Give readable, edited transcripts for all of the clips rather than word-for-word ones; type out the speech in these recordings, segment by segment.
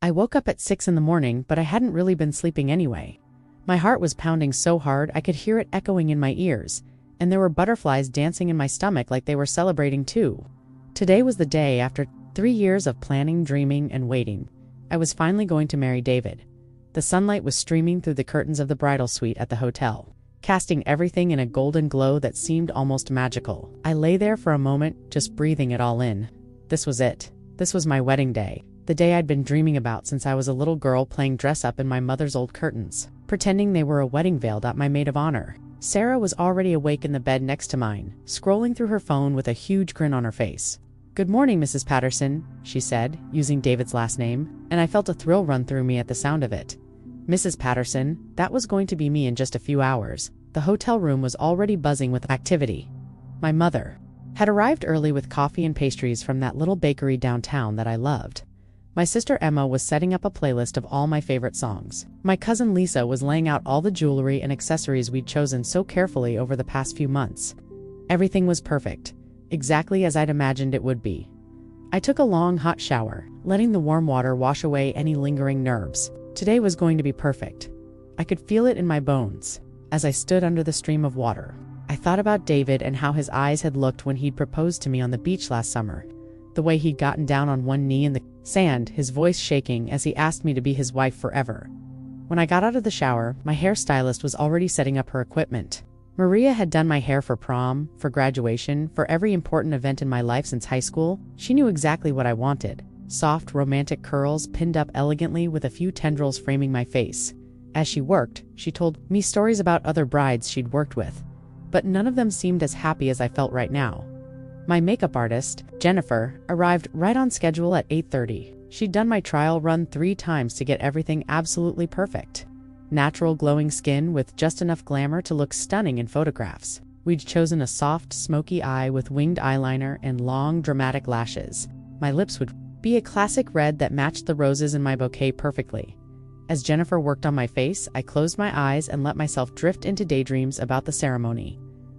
I woke up at 6 in the morning, but I hadn't really been sleeping anyway. My heart was pounding so hard I could hear it echoing in my ears, and there were butterflies dancing in my stomach like they were celebrating too. Today was the day after 3 years of planning, dreaming, and waiting. I was finally going to marry David. The sunlight was streaming through the curtains of the bridal suite at the hotel, casting everything in a golden glow that seemed almost magical. I lay there for a moment, just breathing it all in. This was it. This was my wedding day, the day I'd been dreaming about since I was a little girl playing dress-up in my mother's old curtains, pretending they were a wedding veil that my maid of honor. Sarah was already awake in the bed next to mine, scrolling through her phone with a huge grin on her face. "Good morning, Mrs. Patterson," she said, using David's last name, and I felt a thrill run through me at the sound of it. Mrs. Patterson, that was going to be me in just a few hours. The hotel room was already buzzing with activity. My mother had arrived early with coffee and pastries from that little bakery downtown that I loved. My sister Emma was setting up a playlist of all my favorite songs. My cousin Lisa was laying out all the jewelry and accessories we'd chosen so carefully over the past few months. Everything was perfect, exactly as I'd imagined it would be. I took a long, hot shower, letting the warm water wash away any lingering nerves. Today was going to be perfect. I could feel it in my bones. As I stood under the stream of water, I thought about David and how his eyes had looked when he'd proposed to me on the beach last summer. The way he'd gotten down on one knee in the sand, his voice shaking as he asked me to be his wife forever. When I got out of the shower, my hairstylist was already setting up her equipment. Maria had done my hair for prom, for graduation, for every important event in my life since high school. She knew exactly what I wanted. Soft, romantic curls pinned up elegantly with a few tendrils framing my face. As she worked, she told me stories about other brides she'd worked with, but none of them seemed as happy as I felt right now. My makeup artist, Jennifer, arrived right on schedule at 8:30. She'd done my trial run 3 times to get everything absolutely perfect. Natural glowing skin with just enough glamour to look stunning in photographs. We'd chosen a soft, smoky eye with winged eyeliner and long, dramatic lashes. My lips would be a classic red that matched the roses in my bouquet perfectly. As Jennifer worked on my face, I closed my eyes and let myself drift into daydreams about the ceremony.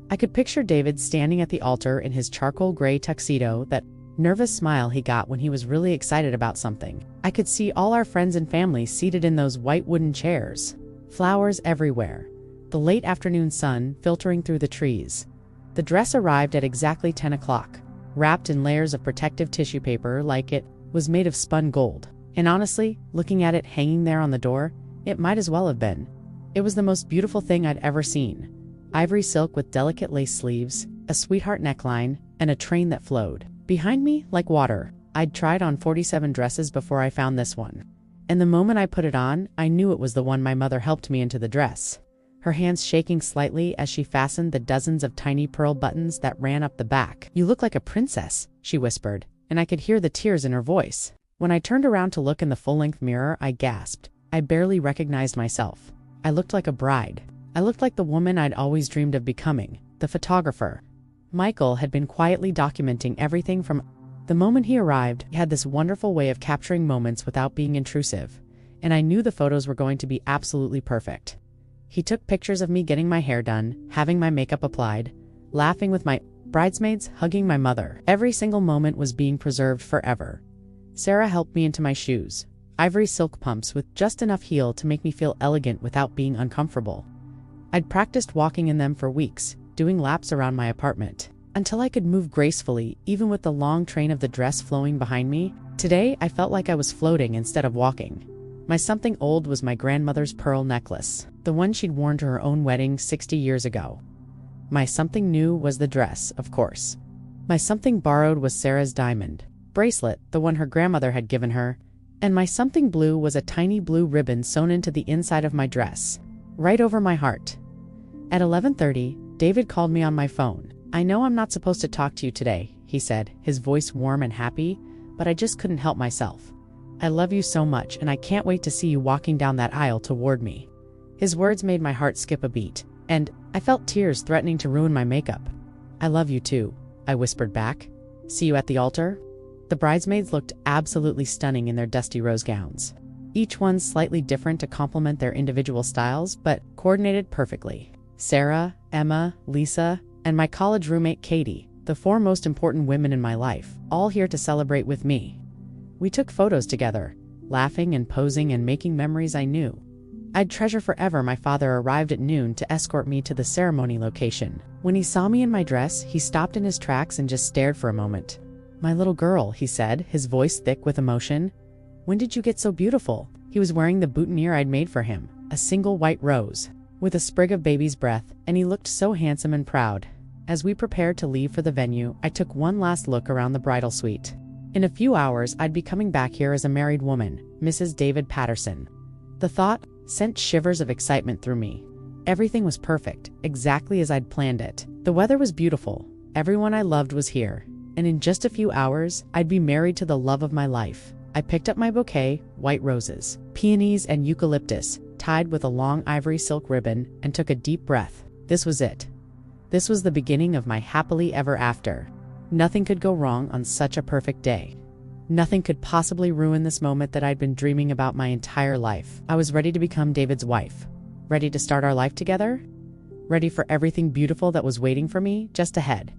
I could picture David standing at the altar in his charcoal gray tuxedo, that nervous smile he got when he was really excited about something. I could see all our friends and family seated in those white wooden chairs. Flowers everywhere. The late afternoon sun filtering through the trees. The dress arrived at exactly 10 o'clock, wrapped in layers of protective tissue paper like it was made of spun gold. And honestly, looking at it hanging there on the door, it might as well have been. It was the most beautiful thing I'd ever seen. Ivory silk with delicate lace sleeves, a sweetheart neckline, and a train that flowed behind me like water. I'd tried on 47 dresses before I found this one. And the moment I put it on, I knew it was the one my mother helped me into the dress. Her hands shaking slightly as she fastened the dozens of tiny pearl buttons that ran up the back. "You look like a princess," she whispered, and I could hear the tears in her voice. When I turned around to look in the full-length mirror, I gasped. I barely recognized myself. I looked like a bride. I looked like the woman I'd always dreamed of becoming, the photographer. Michael had been quietly documenting everything from the moment he arrived. He had this wonderful way of capturing moments without being intrusive, and I knew the photos were going to be absolutely perfect. He took pictures of me getting my hair done, having my makeup applied, laughing with my bridesmaids, hugging my mother. Every single moment was being preserved forever. Sarah helped me into my shoes, ivory silk pumps with just enough heel to make me feel elegant without being uncomfortable. I'd practiced walking in them for weeks, doing laps around my apartment, until I could move gracefully, even with the long train of the dress flowing behind me. Today, I felt like I was floating instead of walking. My something old was my grandmother's pearl necklace, the one she'd worn to her own wedding 60 years ago. My something new was the dress, of course. My something borrowed was Sarah's diamond bracelet, the one her grandmother had given her, and my something blue was a tiny blue ribbon sewn into the inside of my dress, right over my heart. At 11:30, David called me on my phone. "I know I'm not supposed to talk to you today," he said, his voice warm and happy, "but I just couldn't help myself. I love you so much, and I can't wait to see you walking down that aisle toward me." His words made my heart skip a beat, and I felt tears threatening to ruin my makeup. "I love you too," I whispered back. "See you at the altar?" The bridesmaids looked absolutely stunning in their dusty rose gowns, each one slightly different to complement their individual styles, but coordinated perfectly. Sarah, Emma, Lisa, and my college roommate Katie, the 4 most important women in my life, all here to celebrate with me. We took photos together, laughing and posing and making memories I knew I'd treasure forever. My father arrived at noon to escort me to the ceremony location. When he saw me in my dress, he stopped in his tracks and just stared for a moment. "My little girl," he said, his voice thick with emotion. "When did you get so beautiful?" He was wearing the boutonniere I'd made for him, a single white rose, with a sprig of baby's breath, and he looked so handsome and proud. As we prepared to leave for the venue, I took one last look around the bridal suite. In a few hours, I'd be coming back here as a married woman, Mrs. David Patterson. The thought sent shivers of excitement through me. Everything was perfect, exactly as I'd planned it. The weather was beautiful, everyone I loved was here, and in just a few hours, I'd be married to the love of my life. I picked up my bouquet, white roses, peonies, and eucalyptus, tied with a long ivory silk ribbon, and took a deep breath. This was it. This was the beginning of my happily ever after. Nothing could go wrong on such a perfect day. Nothing could possibly ruin this moment that I'd been dreaming about my entire life. I was ready to become David's wife. Ready to start our life together? Ready for everything beautiful that was waiting for me just ahead.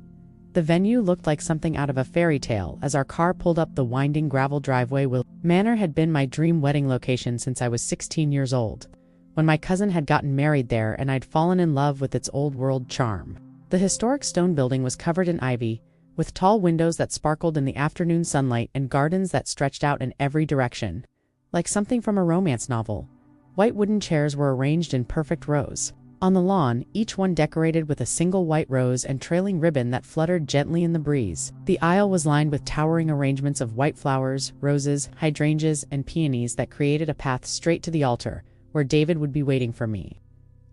The venue looked like something out of a fairy tale as our car pulled up the winding gravel driveway. Manor had been my dream wedding location since I was 16 years old, when my cousin had gotten married there and I'd fallen in love with its old-world charm. The historic stone building was covered in ivy, with tall windows that sparkled in the afternoon sunlight and gardens that stretched out in every direction, like something from a romance novel. White wooden chairs were arranged in perfect rows. On the lawn, each one decorated with a single white rose and trailing ribbon that fluttered gently in the breeze. The aisle was lined with towering arrangements of white flowers, roses, hydrangeas, and peonies that created a path straight to the altar, where David would be waiting for me.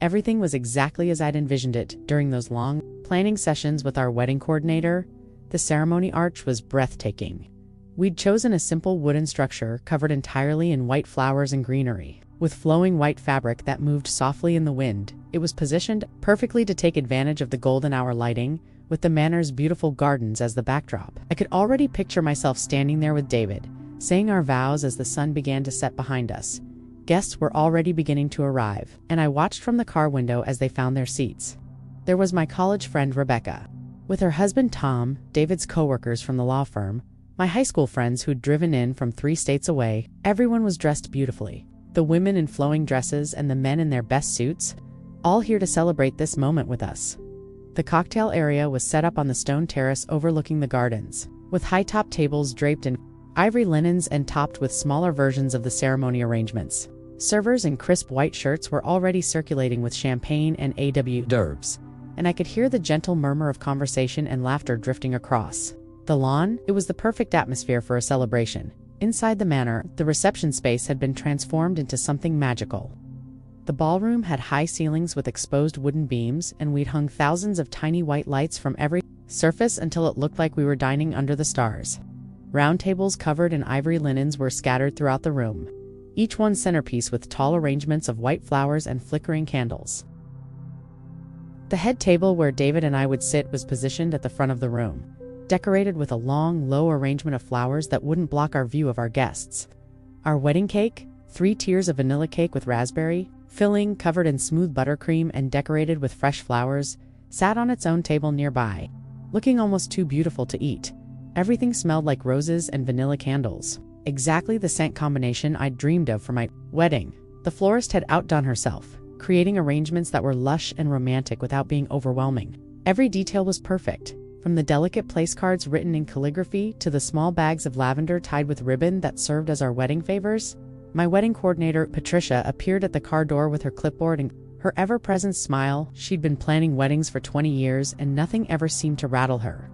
Everything was exactly as I'd envisioned it during those long planning sessions with our wedding coordinator. The ceremony arch was breathtaking. We'd chosen a simple wooden structure covered entirely in white flowers and greenery, with flowing white fabric that moved softly in the wind. It was positioned perfectly to take advantage of the golden hour lighting, with the manor's beautiful gardens as the backdrop. I could already picture myself standing there with David, saying our vows as the sun began to set behind us. Guests were already beginning to arrive, and I watched from the car window as they found their seats. There was my college friend Rebecca, with her husband Tom, David's coworkers from the law firm, my high school friends who'd driven in from 3 states away. Everyone was dressed beautifully. The women in flowing dresses and the men in their best suits, all here to celebrate this moment with us. The cocktail area was set up on the stone terrace overlooking the gardens, with high-top tables draped in ivory linens and topped with smaller versions of the ceremony arrangements. Servers in crisp white shirts were already circulating with champagne and hors d'oeuvres, and I could hear the gentle murmur of conversation and laughter drifting across the lawn. It was the perfect atmosphere for a celebration. Inside the manor, the reception space had been transformed into something magical. The ballroom had high ceilings with exposed wooden beams, and we'd hung thousands of tiny white lights from every surface until it looked like we were dining under the stars. Round tables covered in ivory linens were scattered throughout the room, each one centerpiece with tall arrangements of white flowers and flickering candles. The head table where David and I would sit was positioned at the front of the room, decorated with a long, low arrangement of flowers that wouldn't block our view of our guests. Our wedding cake, 3 tiers of vanilla cake with raspberry filling covered in smooth buttercream and decorated with fresh flowers, sat on its own table nearby, looking almost too beautiful to eat. Everything smelled like roses and vanilla candles, exactly the scent combination I'd dreamed of for my wedding. The florist had outdone herself, creating arrangements that were lush and romantic without being overwhelming. Every detail was perfect, from the delicate place cards written in calligraphy to the small bags of lavender tied with ribbon that served as our wedding favors. My wedding coordinator, Patricia, appeared at the car door with her clipboard and her ever-present smile. She'd been planning weddings for 20 years and nothing ever seemed to rattle her.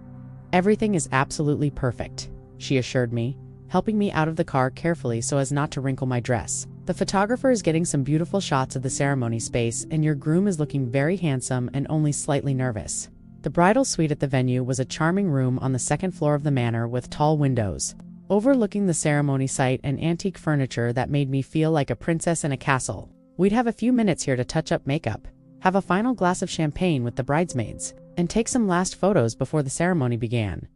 "Everything is absolutely perfect," she assured me, helping me out of the car carefully so as not to wrinkle my dress. "The photographer is getting some beautiful shots of the ceremony space, and your groom is looking very handsome and only slightly nervous." The bridal suite at the venue was a charming room on the 2nd floor of the manor with tall windows, overlooking the ceremony site and antique furniture that made me feel like a princess in a castle. We'd have a few minutes here to touch up makeup, have a final glass of champagne with the bridesmaids, and take some last photos before the ceremony began.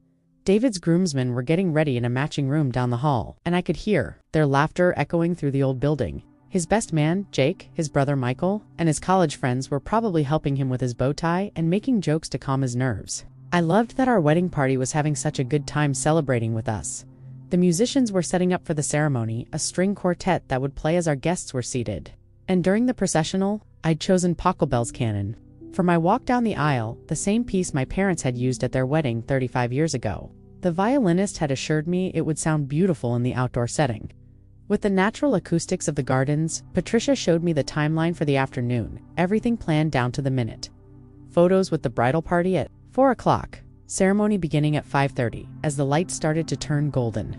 David's groomsmen were getting ready in a matching room down the hall, and I could hear their laughter echoing through the old building. His best man, Jake, his brother Michael, and his college friends were probably helping him with his bow tie and making jokes to calm his nerves. I loved that our wedding party was having such a good time celebrating with us. The musicians were setting up for the ceremony, a string quartet that would play as our guests were seated. And during the processional, I'd chosen Pachelbel's canon. For my walk down the aisle, the same piece my parents had used at their wedding 35 years ago. The violinist had assured me it would sound beautiful in the outdoor setting. With the natural acoustics of the gardens, Patricia showed me the timeline for the afternoon, everything planned down to the minute. Photos with the bridal party at 4 o'clock, ceremony beginning at 5:30, as the lights started to turn golden.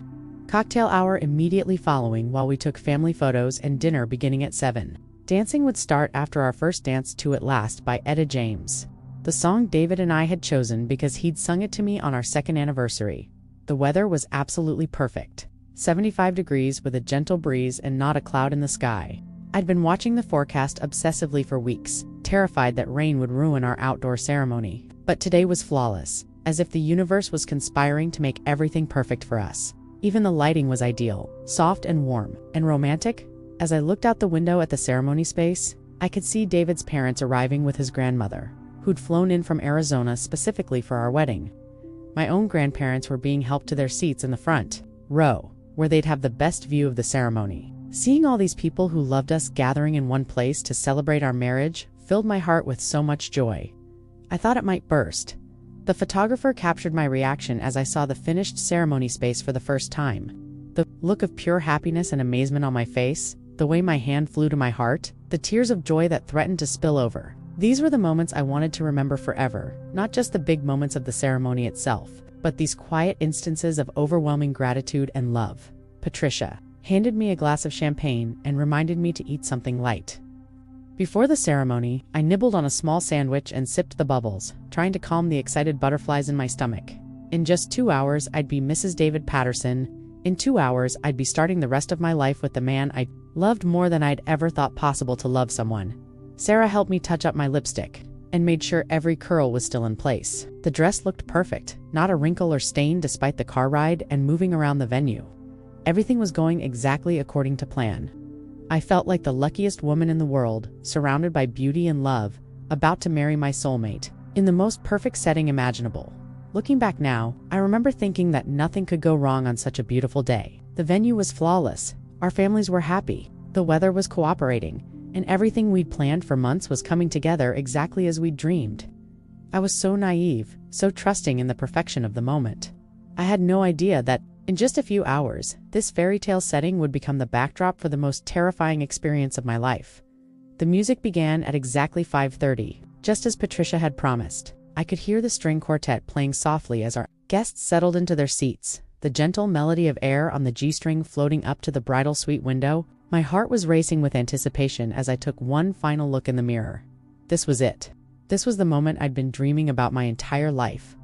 Cocktail hour immediately following while we took family photos, and dinner beginning at 7. Dancing would start after our first dance to At Last by Etta James. The song David and I had chosen because he'd sung it to me on our second anniversary. The weather was absolutely perfect. 75 degrees with a gentle breeze and not a cloud in the sky. I'd been watching the forecast obsessively for weeks, terrified that rain would ruin our outdoor ceremony. But today was flawless, as if the universe was conspiring to make everything perfect for us. Even the lighting was ideal, soft and warm, and romantic. As I looked out the window at the ceremony space, I could see David's parents arriving with his grandmother, who'd flown in from Arizona specifically for our wedding. My own grandparents were being helped to their seats in the front row, where they'd have the best view of the ceremony. Seeing all these people who loved us gathering in one place to celebrate our marriage filled my heart with so much joy. I thought it might burst. The photographer captured my reaction as I saw the finished ceremony space for the first time. The look of pure happiness and amazement on my face, the way my hand flew to my heart, the tears of joy that threatened to spill over. These were the moments I wanted to remember forever, not just the big moments of the ceremony itself, but these quiet instances of overwhelming gratitude and love. Patricia handed me a glass of champagne and reminded me to eat something light. Before the ceremony, I nibbled on a small sandwich and sipped the bubbles, trying to calm the excited butterflies in my stomach. In just 2 hours, I'd be Mrs. David Patterson. In 2 hours, I'd be starting the rest of my life with the man I loved more than I'd ever thought possible to love someone. Sarah helped me touch up my lipstick and made sure every curl was still in place. The dress looked perfect, not a wrinkle or stain despite the car ride and moving around the venue. Everything was going exactly according to plan. I felt like the luckiest woman in the world, surrounded by beauty and love, about to marry my soulmate, in the most perfect setting imaginable. Looking back now, I remember thinking that nothing could go wrong on such a beautiful day. The venue was flawless, our families were happy, the weather was cooperating, and everything we'd planned for months was coming together exactly as we'd dreamed. I was so naive, so trusting in the perfection of the moment. I had no idea that, in just a few hours, this fairy tale setting would become the backdrop for the most terrifying experience of my life. The music began at exactly 5:30, just as Patricia had promised. I could hear the string quartet playing softly as our guests settled into their seats, the gentle melody of air on the G-string floating up to the bridal suite window. My heart was racing with anticipation as I took one final look in the mirror. This was it. This was the moment I'd been dreaming about my entire life.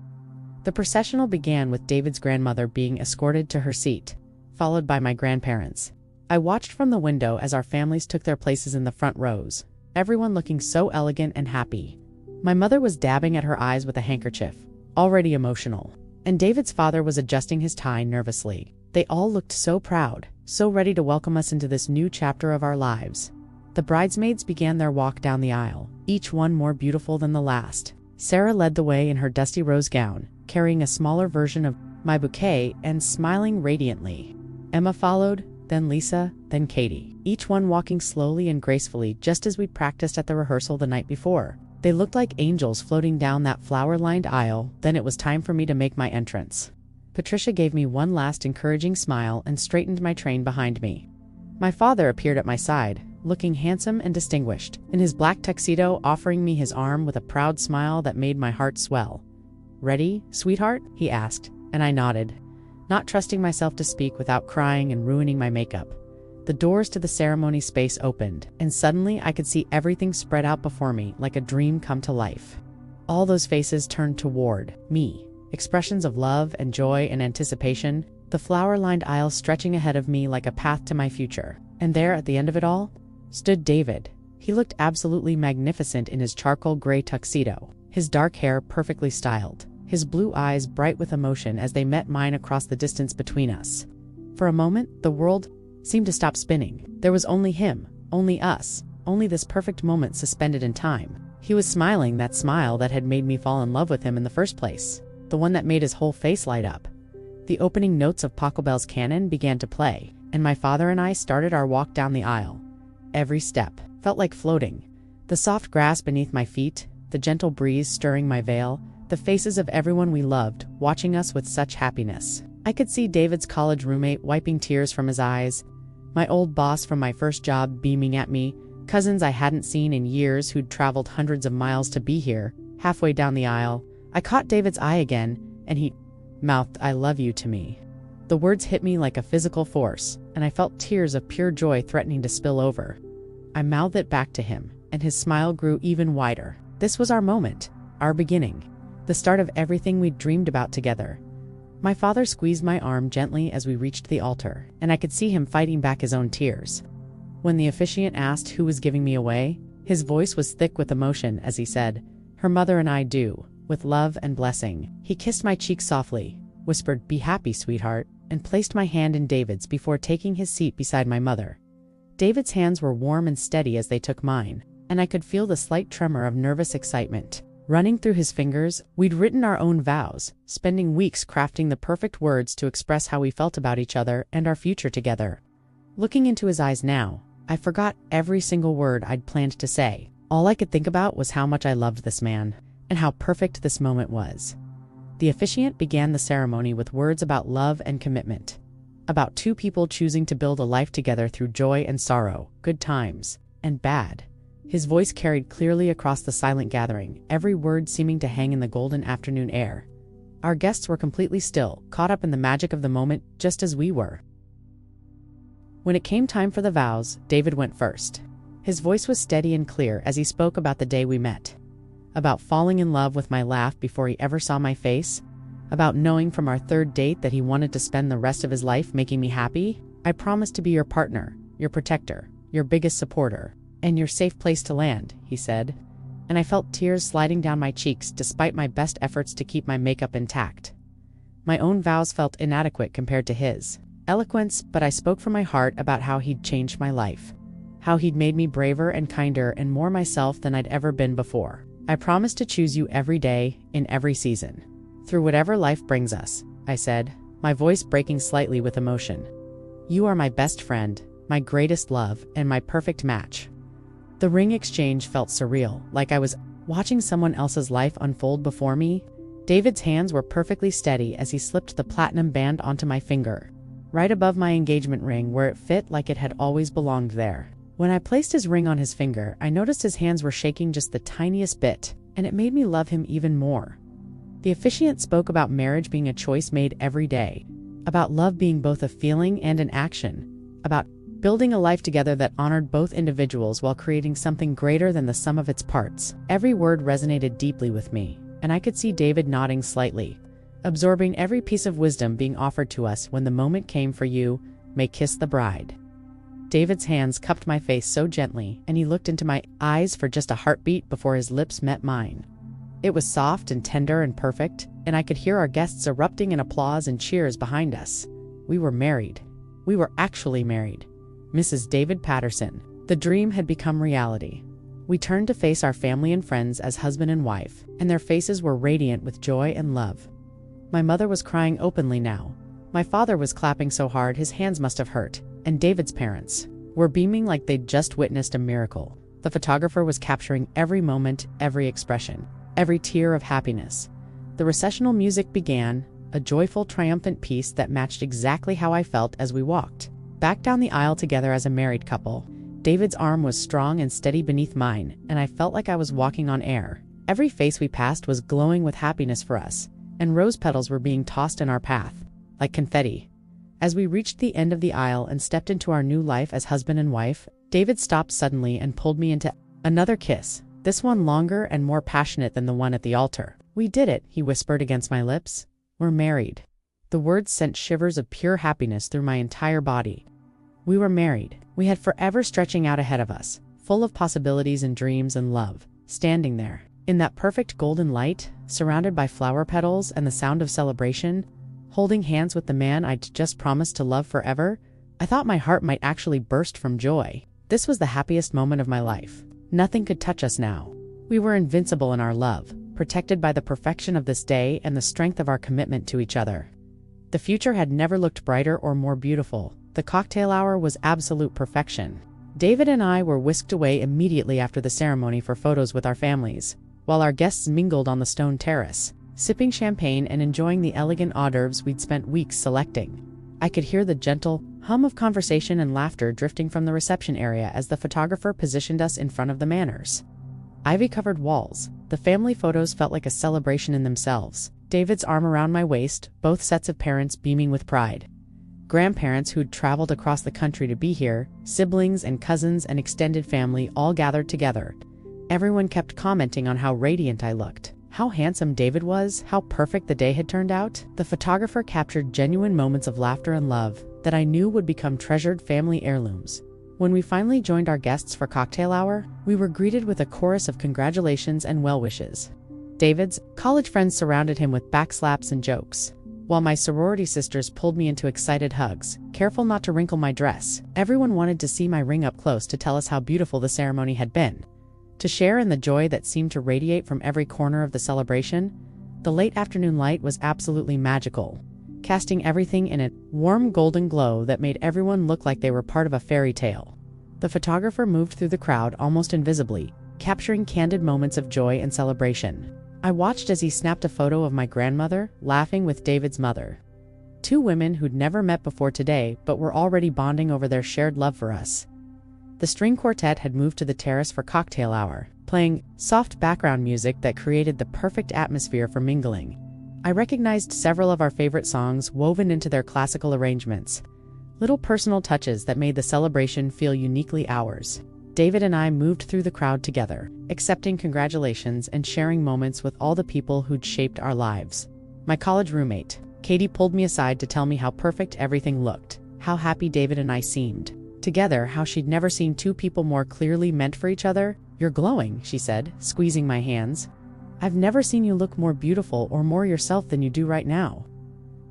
The processional began with David's grandmother being escorted to her seat, followed by my grandparents. I watched from the window as our families took their places in the front rows, everyone looking so elegant and happy. My mother was dabbing at her eyes with a handkerchief, already emotional, and David's father was adjusting his tie nervously. They all looked so proud, so ready to welcome us into this new chapter of our lives. The bridesmaids began their walk down the aisle, each one more beautiful than the last. Sarah led the way in her dusty rose gown, carrying a smaller version of my bouquet and smiling radiantly. Emma followed, then Lisa, then Katie, each one walking slowly and gracefully just as we practiced at the rehearsal the night before. They looked like angels floating down that flower-lined aisle. Then it was time for me to make my entrance. Patricia gave me one last encouraging smile and straightened my train behind me. My father appeared at my side, looking handsome and distinguished, in his black tuxedo, offering me his arm with a proud smile that made my heart swell. "Ready, sweetheart?" he asked, and I nodded, not trusting myself to speak without crying and ruining my makeup. The doors to the ceremony space opened, and suddenly I could see everything spread out before me like a dream come to life. All those faces turned toward me, expressions of love and joy and anticipation, the flower-lined aisle stretching ahead of me like a path to my future. And there, at the end of it all, stood David. He looked absolutely magnificent in his charcoal gray tuxedo, his dark hair perfectly styled, his blue eyes bright with emotion as they met mine across the distance between us. For a moment, the world seemed to stop spinning. There was only him, only us, only this perfect moment suspended in time. He was smiling, that smile that had made me fall in love with him in the first place, the one that made his whole face light up. The opening notes of Pachelbel's canon began to play, and my father and I started our walk down the aisle. Every step felt like floating. The soft grass beneath my feet, the gentle breeze stirring my veil, the faces of everyone we loved, watching us with such happiness. I could see David's college roommate wiping tears from his eyes, my old boss from my first job beaming at me, cousins I hadn't seen in years who'd traveled hundreds of miles to be here. Halfway down the aisle, I caught David's eye again, and he mouthed, "I love you," to me. The words hit me like a physical force, and I felt tears of pure joy threatening to spill over. I mouthed it back to him, and his smile grew even wider. This was our moment, our beginning, the start of everything we'd dreamed about together. My father squeezed my arm gently as we reached the altar, and I could see him fighting back his own tears. When the officiant asked who was giving me away, his voice was thick with emotion as he said, "Her mother and I do, with love and blessing." He kissed my cheek softly, whispered, "Be happy, sweetheart," and placed my hand in David's before taking his seat beside my mother. David's hands were warm and steady as they took mine, and I could feel the slight tremor of nervous excitement running through his fingers. We'd written our own vows, spending weeks crafting the perfect words to express how we felt about each other and our future together. Looking into his eyes now, I forgot every single word I'd planned to say. All I could think about was how much I loved this man, and how perfect this moment was. The officiant began the ceremony with words about love and commitment, about two people choosing to build a life together through joy and sorrow, good times and bad. His voice carried clearly across the silent gathering, every word seeming to hang in the golden afternoon air. Our guests were completely still, caught up in the magic of the moment, just as we were. When it came time for the vows, David went first. His voice was steady and clear as he spoke about the day we met, about falling in love with my laugh before he ever saw my face, about knowing from our third date that he wanted to spend the rest of his life making me happy. "I promise to be your partner, your protector, your biggest supporter, and your safe place to land," he said, and I felt tears sliding down my cheeks despite my best efforts to keep my makeup intact. My own vows felt inadequate compared to his eloquence, but I spoke from my heart about how he'd changed my life, how he'd made me braver and kinder and more myself than I'd ever been before. "I promise to choose you every day, in every season, through whatever life brings us," I said, my voice breaking slightly with emotion. "You are my best friend, my greatest love, and my perfect match." The ring exchange felt surreal, like I was watching someone else's life unfold before me. David's hands were perfectly steady as he slipped the platinum band onto my finger, right above my engagement ring where it fit like it had always belonged there. When I placed his ring on his finger, I noticed his hands were shaking just the tiniest bit, and it made me love him even more. The officiant spoke about marriage being a choice made every day, about love being both a feeling and an action, about building a life together that honored both individuals while creating something greater than the sum of its parts. Every word resonated deeply with me, and I could see David nodding slightly, absorbing every piece of wisdom being offered to us. "When the moment came for you, may kiss the bride." David's hands cupped my face so gently, and he looked into my eyes for just a heartbeat before his lips met mine. It was soft and tender and perfect, and I could hear our guests erupting in applause and cheers behind us. We were married. We were actually married. Mrs. David Patterson. The dream had become reality. We turned to face our family and friends as husband and wife, and their faces were radiant with joy and love. My mother was crying openly now. My father was clapping so hard his hands must have hurt, and David's parents were beaming like they'd just witnessed a miracle. The photographer was capturing every moment, every expression, every tear of happiness. The recessional music began, a joyful, triumphant piece that matched exactly how I felt as we walked back down the aisle together as a married couple. David's arm was strong and steady beneath mine, and I felt like I was walking on air. Every face we passed was glowing with happiness for us, and rose petals were being tossed in our path, like confetti. As we reached the end of the aisle and stepped into our new life as husband and wife, David stopped suddenly and pulled me into another kiss, this one longer and more passionate than the one at the altar. "We did it," he whispered against my lips. "We're married." The words sent shivers of pure happiness through my entire body. We were married. We had forever stretching out ahead of us, full of possibilities and dreams and love. Standing there, in that perfect golden light, surrounded by flower petals and the sound of celebration, holding hands with the man I'd just promised to love forever, I thought my heart might actually burst from joy. This was the happiest moment of my life. Nothing could touch us now. We were invincible in our love, protected by the perfection of this day and the strength of our commitment to each other. The future had never looked brighter or more beautiful. The cocktail hour was absolute perfection. David and I were whisked away immediately after the ceremony for photos with our families, while our guests mingled on the stone terrace, sipping champagne and enjoying the elegant hors d'oeuvres we'd spent weeks selecting. I could hear the gentle hum of conversation and laughter drifting from the reception area as the photographer positioned us in front of the manners. Ivy-covered walls, the family photos felt like a celebration in themselves. David's arm around my waist, both sets of parents beaming with pride. Grandparents who'd traveled across the country to be here, siblings and cousins and extended family all gathered together. Everyone kept commenting on how radiant I looked, how handsome David was, how perfect the day had turned out. The photographer captured genuine moments of laughter and love that I knew would become treasured family heirlooms. When we finally joined our guests for cocktail hour, we were greeted with a chorus of congratulations and well wishes. David's college friends surrounded him with backslaps and jokes, while my sorority sisters pulled me into excited hugs, careful not to wrinkle my dress. Everyone wanted to see my ring up close to tell us how beautiful the ceremony had been. To share in the joy that seemed to radiate from every corner of the celebration, the late afternoon light was absolutely magical, casting everything in a warm golden glow that made everyone look like they were part of a fairy tale. The photographer moved through the crowd almost invisibly, capturing candid moments of joy and celebration. I watched as he snapped a photo of my grandmother, laughing with David's mother. Two women who'd never met before today but were already bonding over their shared love for us. The string quartet had moved to the terrace for cocktail hour, playing soft background music that created the perfect atmosphere for mingling. I recognized several of our favorite songs woven into their classical arrangements, little personal touches that made the celebration feel uniquely ours. David and I moved through the crowd together, accepting congratulations and sharing moments with all the people who'd shaped our lives. My college roommate, Katie, pulled me aside to tell me how perfect everything looked, how happy David and I seemed together, how she'd never seen two people more clearly meant for each other. "You're glowing," she said, squeezing my hands. "I've never seen you look more beautiful or more yourself than you do right now."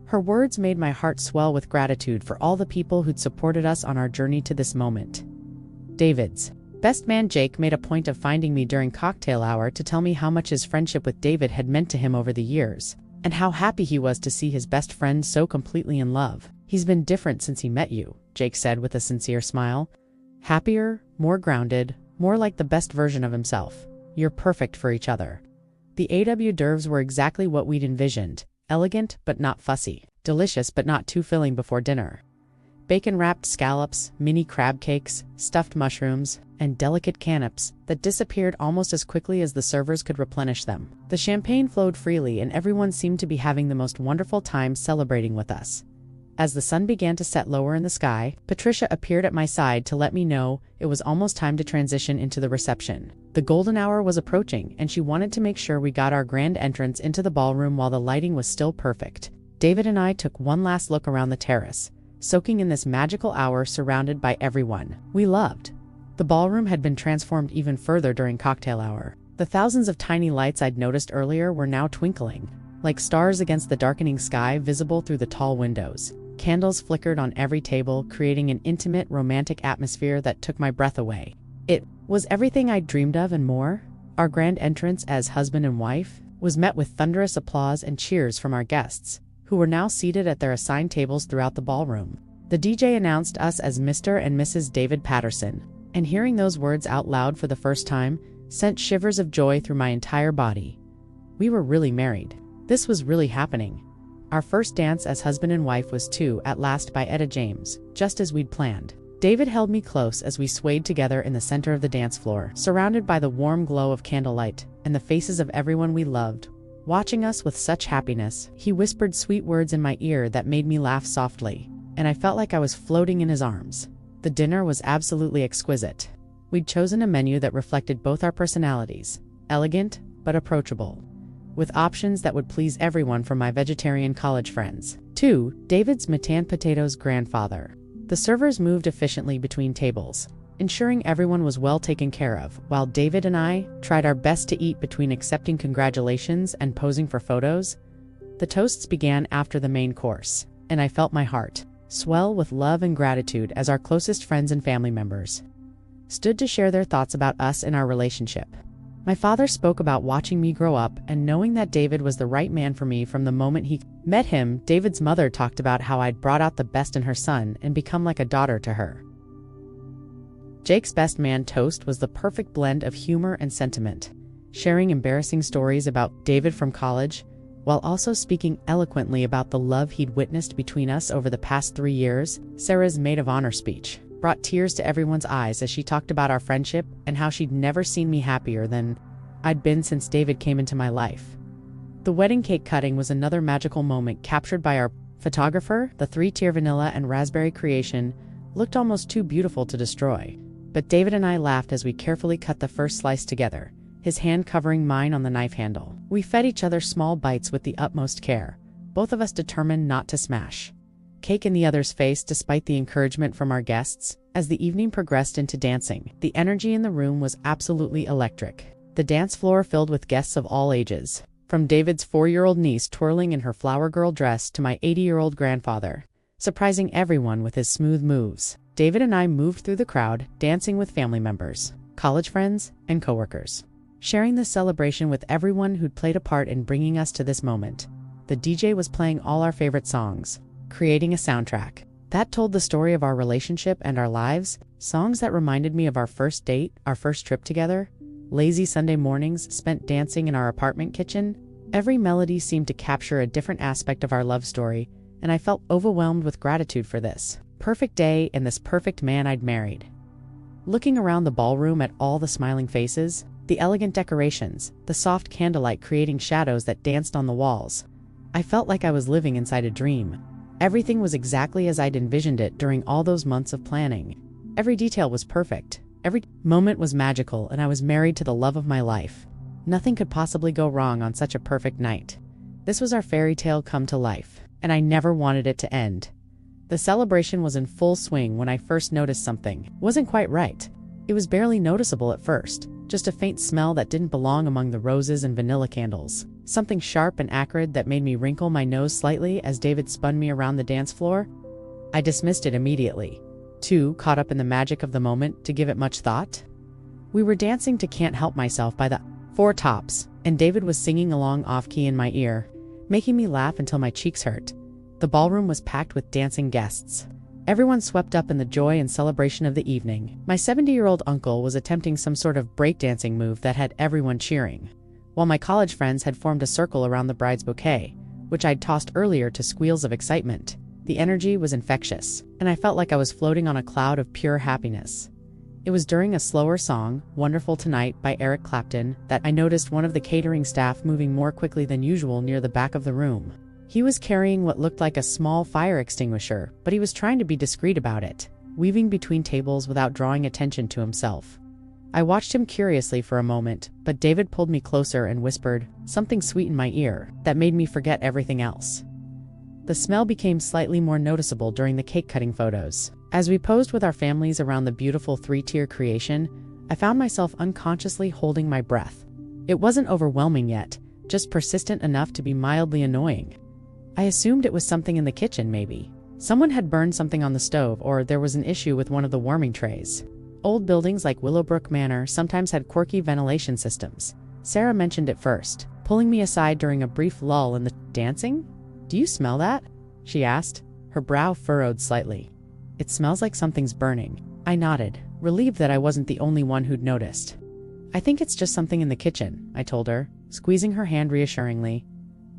Her words made my heart swell with gratitude for all the people who'd supported us on our journey to this moment. David's best man Jake made a point of finding me during cocktail hour to tell me how much his friendship with David had meant to him over the years, and how happy he was to see his best friend so completely in love. "He's been different since he met you," Jake said with a sincere smile. "Happier, more grounded, more like the best version of himself. You're perfect for each other." The hors d'oeuvres were exactly what we'd envisioned, elegant but not fussy, delicious but not too filling before dinner. Bacon-wrapped scallops, mini crab cakes, stuffed mushrooms, and delicate canapes that disappeared almost as quickly as the servers could replenish them. The champagne flowed freely and everyone seemed to be having the most wonderful time celebrating with us. As the sun began to set lower in the sky, Patricia appeared at my side to let me know it was almost time to transition into the reception. The golden hour was approaching, and she wanted to make sure we got our grand entrance into the ballroom while the lighting was still perfect. David and I took one last look around the terrace, soaking in this magical hour surrounded by everyone we loved. The ballroom had been transformed even further during cocktail hour. The thousands of tiny lights I'd noticed earlier were now twinkling, like stars against the darkening sky visible through the tall windows. Candles flickered on every table, creating an intimate, romantic atmosphere that took my breath away. It was everything I'd dreamed of and more. Our grand entrance as husband and wife was met with thunderous applause and cheers from our guests, who were now seated at their assigned tables throughout the ballroom. The DJ announced us as Mr. and Mrs. David Patterson, and hearing those words out loud for the first time sent shivers of joy through my entire body. We were really married. This was really happening. Our first dance as husband and wife was at last by Etta James, just as we'd planned. David held me close as we swayed together in the center of the dance floor, surrounded by the warm glow of candlelight and the faces of everyone we loved, watching us with such happiness. He whispered sweet words in my ear that made me laugh softly, and I felt like I was floating in his arms. The dinner was absolutely exquisite. We'd chosen a menu that reflected both our personalities, elegant but approachable, with options that would please everyone from my vegetarian college friends to David's Matan Potatoes grandfather. The servers moved efficiently between tables, ensuring everyone was well taken care of, while David and I tried our best to eat between accepting congratulations and posing for photos. The toasts began after the main course, and I felt my heart swell with love and gratitude as our closest friends and family members stood to share their thoughts about us and our relationship. My father spoke about watching me grow up and knowing that David was the right man for me from the moment he met him. David's mother talked about how I'd brought out the best in her son and become like a daughter to her. Jake's best man toast was the perfect blend of humor and sentiment, sharing embarrassing stories about David from college, while also speaking eloquently about the love he'd witnessed between us over the past 3 years. Sarah's maid of honor speech brought tears to everyone's eyes as she talked about our friendship and how she'd never seen me happier than I'd been since David came into my life. The wedding cake cutting was another magical moment captured by our photographer. The 3-tier vanilla and raspberry creation looked almost too beautiful to destroy. But David and I laughed as we carefully cut the first slice together, his hand covering mine on the knife handle. We fed each other small bites with the utmost care, both of us determined not to smash cake in the other's face despite the encouragement from our guests. As the evening progressed into dancing, the energy in the room was absolutely electric. The dance floor filled with guests of all ages, from David's 4-year-old niece twirling in her flower girl dress to my 80-year-old grandfather, surprising everyone with his smooth moves. David and I moved through the crowd, dancing with family members, college friends, and coworkers, sharing this celebration with everyone who'd played a part in bringing us to this moment. The DJ was playing all our favorite songs, creating a soundtrack that told the story of our relationship and our lives, songs that reminded me of our first date, our first trip together, lazy Sunday mornings spent dancing in our apartment kitchen. Every melody seemed to capture a different aspect of our love story, and I felt overwhelmed with gratitude for this perfect day and this perfect man I'd married. Looking around the ballroom at all the smiling faces, the elegant decorations, the soft candlelight creating shadows that danced on the walls, I felt like I was living inside a dream. Everything was exactly as I'd envisioned it during all those months of planning. Every detail was perfect. Every moment was magical, and I was married to the love of my life. Nothing could possibly go wrong on such a perfect night. This was our fairy tale come to life, and I never wanted it to end. The celebration was in full swing when I first noticed something wasn't quite right. It was barely noticeable at first, just a faint smell that didn't belong among the roses and vanilla candles. Something sharp and acrid that made me wrinkle my nose slightly as David spun me around the dance floor. I dismissed it immediately, too caught up in the magic of the moment to give it much thought. We were dancing to Can't Help Myself by the Four Tops, and David was singing along off-key in my ear, making me laugh until my cheeks hurt. The ballroom was packed with dancing guests, everyone swept up in the joy and celebration of the evening. My 70-year-old uncle was attempting some sort of breakdancing move that had everyone cheering, while my college friends had formed a circle around the bride's bouquet, which I'd tossed earlier to squeals of excitement. The energy was infectious, and I felt like I was floating on a cloud of pure happiness. It was during a slower song, Wonderful Tonight by Eric Clapton, that I noticed one of the catering staff moving more quickly than usual near the back of the room. He was carrying what looked like a small fire extinguisher, but he was trying to be discreet about it, weaving between tables without drawing attention to himself. I watched him curiously for a moment, but David pulled me closer and whispered something sweet in my ear that made me forget everything else. The smell became slightly more noticeable during the cake-cutting photos. As we posed with our families around the beautiful 3-tier creation, I found myself unconsciously holding my breath. It wasn't overwhelming yet, just persistent enough to be mildly annoying. I assumed it was something in the kitchen, maybe. Someone had burned something on the stove, or there was an issue with one of the warming trays. Old buildings like Willowbrook Manor sometimes had quirky ventilation systems. Sarah mentioned it first, pulling me aside during a brief lull in the dancing. "Do you smell that?" she asked, her brow furrowed slightly. "It smells like something's burning." I nodded, relieved that I wasn't the only one who'd noticed. "I think it's just something in the kitchen," I told her, squeezing her hand reassuringly.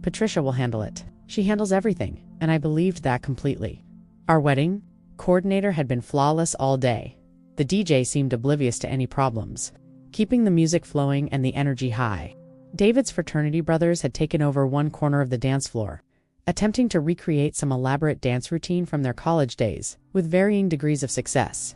"Patricia will handle it. She handles everything," and I believed that completely. Our wedding coordinator had been flawless all day. The DJ seemed oblivious to any problems, keeping the music flowing and the energy high. David's fraternity brothers had taken over one corner of the dance floor, attempting to recreate some elaborate dance routine from their college days, with varying degrees of success.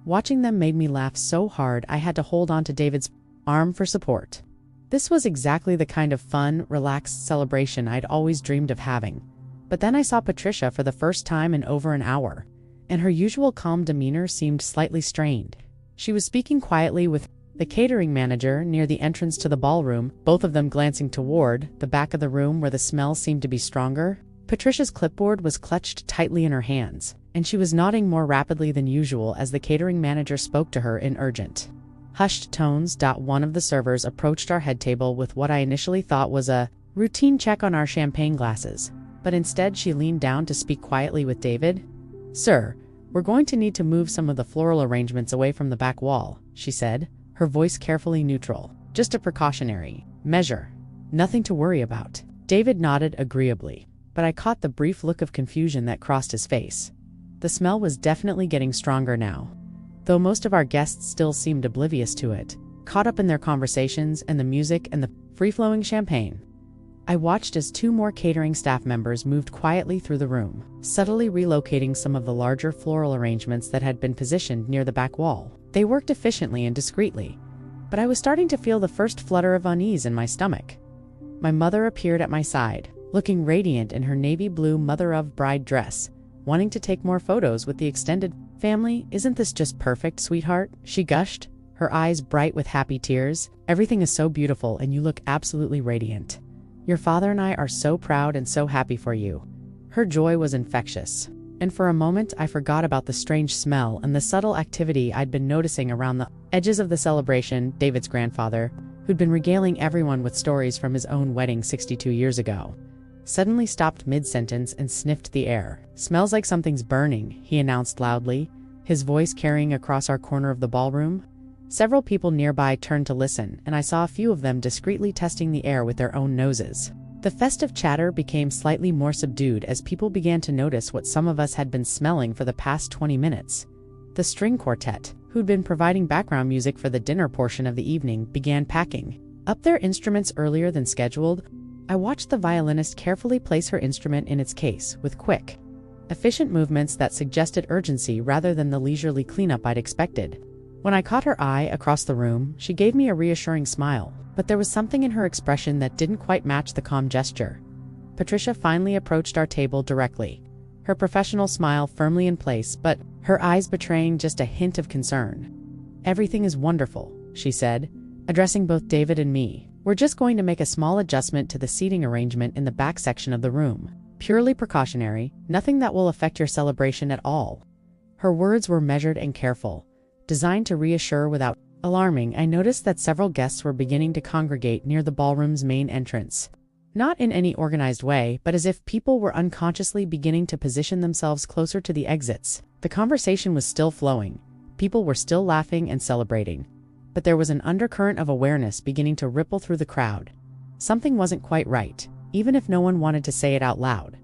Watching them made me laugh so hard I had to hold on to David's arm for support. This was exactly the kind of fun, relaxed celebration I'd always dreamed of having. But then I saw Patricia for the first time in over an hour, and her usual calm demeanor seemed slightly strained. She was speaking quietly with the catering manager near the entrance to the ballroom, both of them glancing toward the back of the room where the smell seemed to be stronger. Patricia's clipboard was clutched tightly in her hands, and she was nodding more rapidly than usual as the catering manager spoke to her in urgent hushed tones. One of the servers approached our head table with what I initially thought was a routine check on our champagne glasses, but instead she leaned down to speak quietly with David. "Sir, we're going to need to move some of the floral arrangements away from the back wall," she said, her voice carefully neutral. "Just a precautionary measure. Nothing to worry about." David nodded agreeably, but I caught the brief look of confusion that crossed his face. The smell was definitely getting stronger now, though most of our guests still seemed oblivious to it, caught up in their conversations and the music and the free-flowing champagne. I watched as 2 more catering staff members moved quietly through the room, subtly relocating some of the larger floral arrangements that had been positioned near the back wall. They worked efficiently and discreetly, but I was starting to feel the first flutter of unease in my stomach. My mother appeared at my side, looking radiant in her navy blue mother-of-bride dress, wanting to take more photos with the extended family. "Isn't this just perfect, sweetheart?" she gushed, her eyes bright with happy tears. "Everything is so beautiful and you look absolutely radiant. Your father and I are so proud and so happy for you." Her joy was infectious, and for a moment I forgot about the strange smell and the subtle activity I'd been noticing around the edges of the celebration. David's grandfather, who'd been regaling everyone with stories from his own wedding 62 years ago, suddenly stopped mid-sentence and sniffed the air. "Smells like something's burning," he announced loudly, his voice carrying across our corner of the ballroom. Several people nearby turned to listen, and I saw a few of them discreetly testing the air with their own noses. The festive chatter became slightly more subdued as people began to notice what some of us had been smelling for the past 20 minutes. The string quartet, who'd been providing background music for the dinner portion of the evening, began packing up their instruments earlier than scheduled. I watched the violinist carefully place her instrument in its case with quick, efficient movements that suggested urgency rather than the leisurely cleanup I'd expected. When I caught her eye across the room, she gave me a reassuring smile, but there was something in her expression that didn't quite match the calm gesture. Patricia finally approached our table directly, her professional smile firmly in place, but her eyes betraying just a hint of concern. "Everything is wonderful," she said, addressing both David and me. "We're just going to make a small adjustment to the seating arrangement in the back section of the room. Purely precautionary, nothing that will affect your celebration at all." Her words were measured and careful, designed to reassure without alarming. I noticed that several guests were beginning to congregate near the ballroom's main entrance. Not in any organized way, but as if people were unconsciously beginning to position themselves closer to the exits. The conversation was still flowing. People were still laughing and celebrating, but there was an undercurrent of awareness beginning to ripple through the crowd. Something wasn't quite right, even if no one wanted to say it out loud.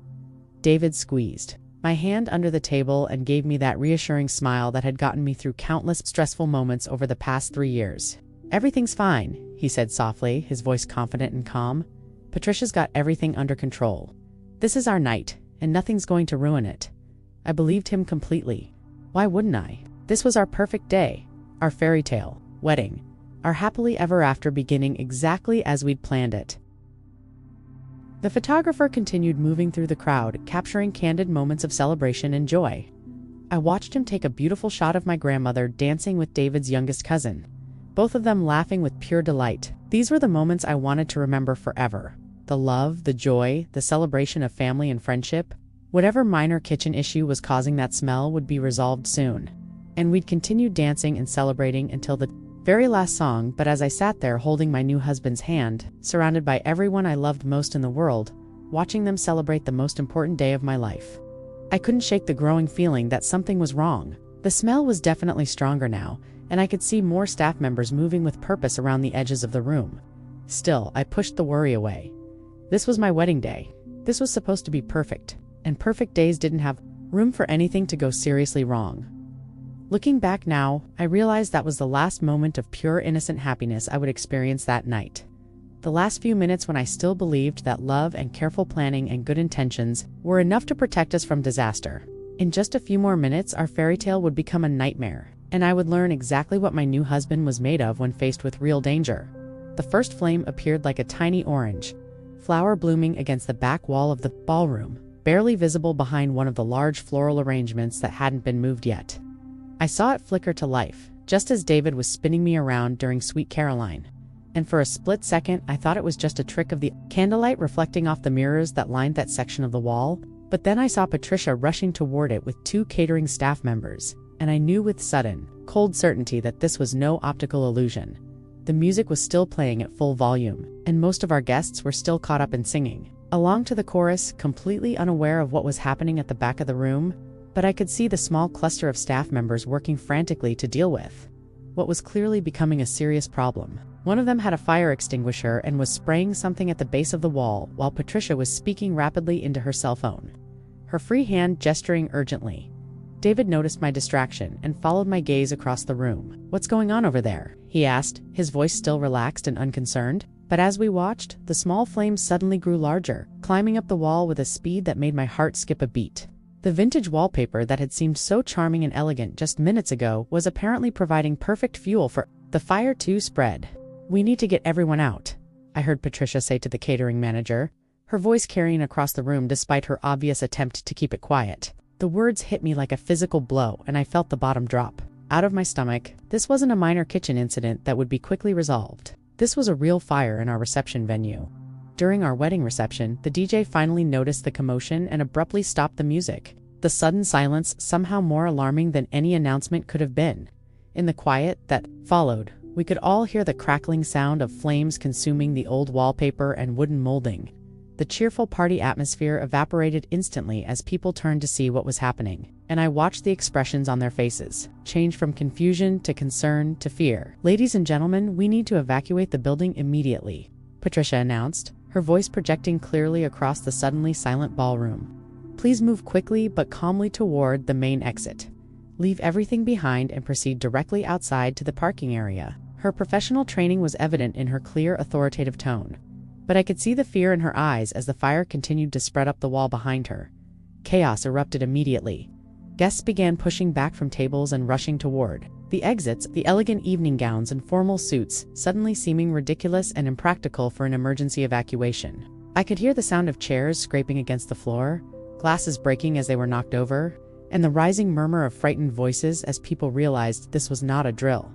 David squeezed my hand under the table and gave me that reassuring smile that had gotten me through countless stressful moments over the past 3 years. "Everything's fine," he said softly, his voice confident and calm. "Patricia's got everything under control. This is our night, and nothing's going to ruin it." I believed him completely. Why wouldn't I? This was our perfect day, our fairy tale wedding, our happily ever after beginning exactly as we'd planned it. The photographer continued moving through the crowd, capturing candid moments of celebration and joy. I watched him take a beautiful shot of my grandmother dancing with David's youngest cousin, both of them laughing with pure delight. These were the moments I wanted to remember forever. The love, the joy, the celebration of family and friendship. Whatever minor kitchen issue was causing that smell would be resolved soon, and we'd continue dancing and celebrating until the very last song. But as I sat there holding my new husband's hand, surrounded by everyone I loved most in the world, watching them celebrate the most important day of my life, I couldn't shake the growing feeling that something was wrong. The smell was definitely stronger now, and I could see more staff members moving with purpose around the edges of the room. Still, I pushed the worry away. This was my wedding day. This was supposed to be perfect, and perfect days didn't have room for anything to go seriously wrong. Looking back now, I realized that was the last moment of pure innocent happiness I would experience that night. The last few minutes when I still believed that love and careful planning and good intentions were enough to protect us from disaster. In just a few more minutes, our fairy tale would become a nightmare, and I would learn exactly what my new husband was made of when faced with real danger. The first flame appeared like a tiny orange flower blooming against the back wall of the ballroom, barely visible behind one of the large floral arrangements that hadn't been moved yet. I saw it flicker to life, just as David was spinning me around during Sweet Caroline, and for a split second I thought it was just a trick of the candlelight reflecting off the mirrors that lined that section of the wall. But then I saw Patricia rushing toward it with 2 catering staff members. and I knew with sudden, cold certainty that this was no optical illusion. The music was still playing at full volume, and most of our guests were still caught up in singing along to the chorus, completely unaware of what was happening at the back of the room, but I could see the small cluster of staff members working frantically to deal with what was clearly becoming a serious problem. One of them had a fire extinguisher and was spraying something at the base of the wall while Patricia was speaking rapidly into her cell phone, her free hand gesturing urgently. David noticed my distraction and followed my gaze across the room. "What's going on over there?" he asked, his voice still relaxed and unconcerned. But as we watched, the small flames suddenly grew larger, climbing up the wall with a speed that made my heart skip a beat. The vintage wallpaper that had seemed so charming and elegant just minutes ago was apparently providing perfect fuel for the fire to spread. "We need to get everyone out," I heard Patricia say to the catering manager, her voice carrying across the room despite her obvious attempt to keep it quiet. The words hit me like a physical blow, and I felt the bottom drop out of my stomach. This wasn't a minor kitchen incident that would be quickly resolved. This was a real fire in our reception venue. During our wedding reception, the DJ finally noticed the commotion and abruptly stopped the music. The sudden silence somehow more alarming than any announcement could have been. In the quiet that followed, we could all hear the crackling sound of flames consuming the old wallpaper and wooden molding. The cheerful party atmosphere evaporated instantly as people turned to see what was happening, and I watched the expressions on their faces change from confusion to concern to fear. "Ladies and gentlemen, we need to evacuate the building immediately," Patricia announced, her voice projecting clearly across the suddenly silent ballroom. "Please move quickly but calmly toward the main exit. Leave everything behind and proceed directly outside to the parking area." Her professional training was evident in her clear, authoritative tone, but I could see the fear in her eyes as the fire continued to spread up the wall behind her. Chaos erupted immediately. Guests began pushing back from tables and rushing toward the exits, the elegant evening gowns and formal suits suddenly seeming ridiculous and impractical for an emergency evacuation. I could hear the sound of chairs scraping against the floor, glasses breaking as they were knocked over, and the rising murmur of frightened voices as people realized this was not a drill.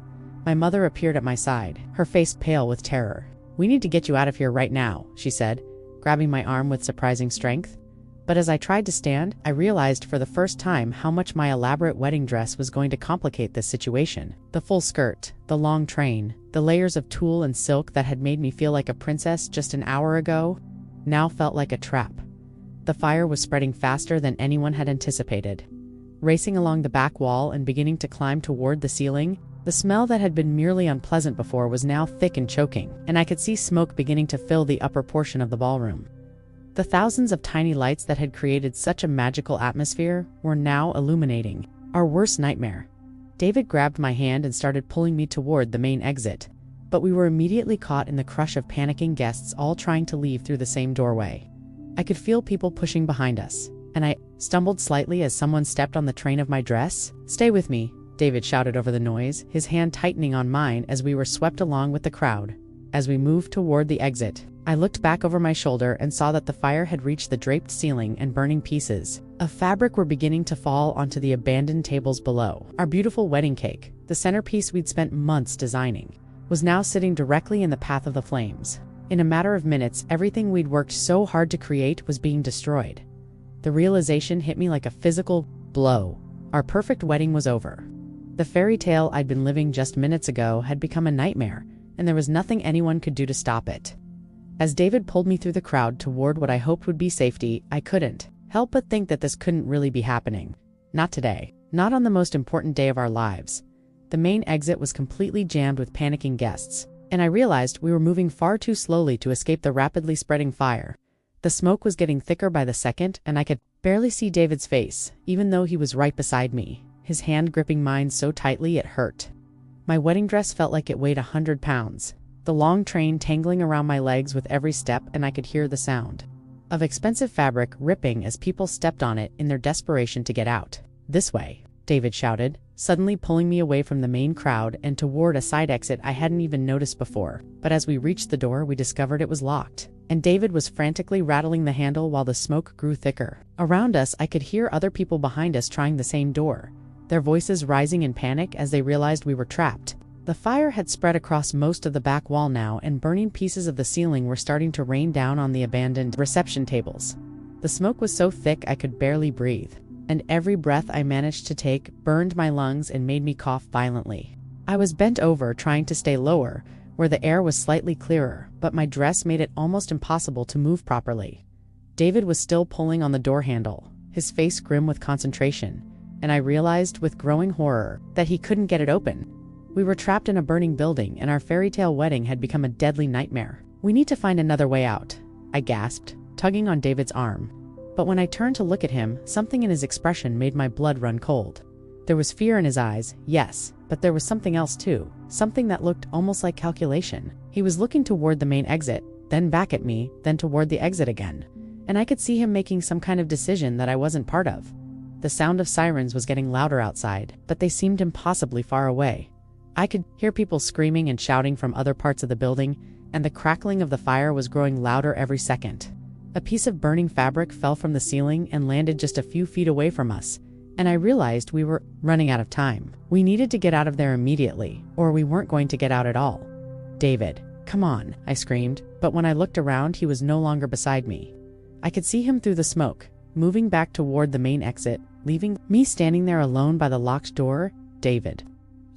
My mother appeared at my side, her face pale with terror. "We need to get you out of here right now," she said, grabbing my arm with surprising strength. But as I tried to stand, I realized for the first time how much my elaborate wedding dress was going to complicate this situation. The full skirt, the long train, the layers of tulle and silk that had made me feel like a princess just an hour ago, now felt like a trap. The fire was spreading faster than anyone had anticipated. Racing along the back wall and beginning to climb toward the ceiling, the smell that had been merely unpleasant before was now thick and choking, and I could see smoke beginning to fill the upper portion of the ballroom. The thousands of tiny lights that had created such a magical atmosphere were now illuminating our worst nightmare. David grabbed my hand and started pulling me toward the main exit, but we were immediately caught in the crush of panicking guests all trying to leave through the same doorway. I could feel people pushing behind us, and I stumbled slightly as someone stepped on the train of my dress. "Stay with me," David shouted over the noise, his hand tightening on mine as we were swept along with the crowd. As we moved toward the exit, I looked back over my shoulder and saw that the fire had reached the draped ceiling and burning pieces of fabric were beginning to fall onto the abandoned tables below. Our beautiful wedding cake, the centerpiece we'd spent months designing, was now sitting directly in the path of the flames. In a matter of minutes, everything we'd worked so hard to create was being destroyed. The realization hit me like a physical blow. Our perfect wedding was over. The fairy tale I'd been living just minutes ago had become a nightmare, and there was nothing anyone could do to stop it. As David pulled me through the crowd toward what I hoped would be safety, I couldn't help but think that this couldn't really be happening. Not today. Not on the most important day of our lives. The main exit was completely jammed with panicking guests, and I realized we were moving far too slowly to escape the rapidly spreading fire. The smoke was getting thicker by the second, and I could barely see David's face, even though he was right beside me, his hand gripping mine so tightly it hurt. My wedding dress felt like it weighed 100 pounds. The long train tangling around my legs with every step, and I could hear the sound of expensive fabric ripping as people stepped on it in their desperation to get out. "This way," David shouted, suddenly pulling me away from the main crowd and toward a side exit I hadn't even noticed before. But as we reached the door, we discovered it was locked, and David was frantically rattling the handle while the smoke grew thicker. Around us, I could hear other people behind us trying the same door, their voices rising in panic as they realized we were trapped. The fire had spread across most of the back wall now, and burning pieces of the ceiling were starting to rain down on the abandoned reception tables. The smoke was so thick I could barely breathe. and every breath I managed to take burned my lungs and made me cough violently. I was bent over, trying to stay lower, where the air was slightly clearer, but my dress made it almost impossible to move properly. David was still pulling on the door handle, his face grim with concentration, and I realized with growing horror that he couldn't get it open. We were trapped in a burning building, and our fairy tale wedding had become a deadly nightmare. "We need to find another way out," I gasped, tugging on David's arm. But when I turned to look at him, something in his expression made my blood run cold. There was fear in his eyes, yes, but there was something else too, something that looked almost like calculation. He was looking toward the main exit, then back at me, then toward the exit again. And I could see him making some kind of decision that I wasn't part of. The sound of sirens was getting louder outside, but they seemed impossibly far away. I could hear people screaming and shouting from other parts of the building, and the crackling of the fire was growing louder every second. A piece of burning fabric fell from the ceiling and landed just a few feet away from us, and I realized we were running out of time. We needed to get out of there immediately, or we weren't going to get out at all. "David, come on," I screamed, but when I looked around, he was no longer beside me. I could see him through the smoke, moving back toward the main exit, leaving me standing there alone by the locked door. "David."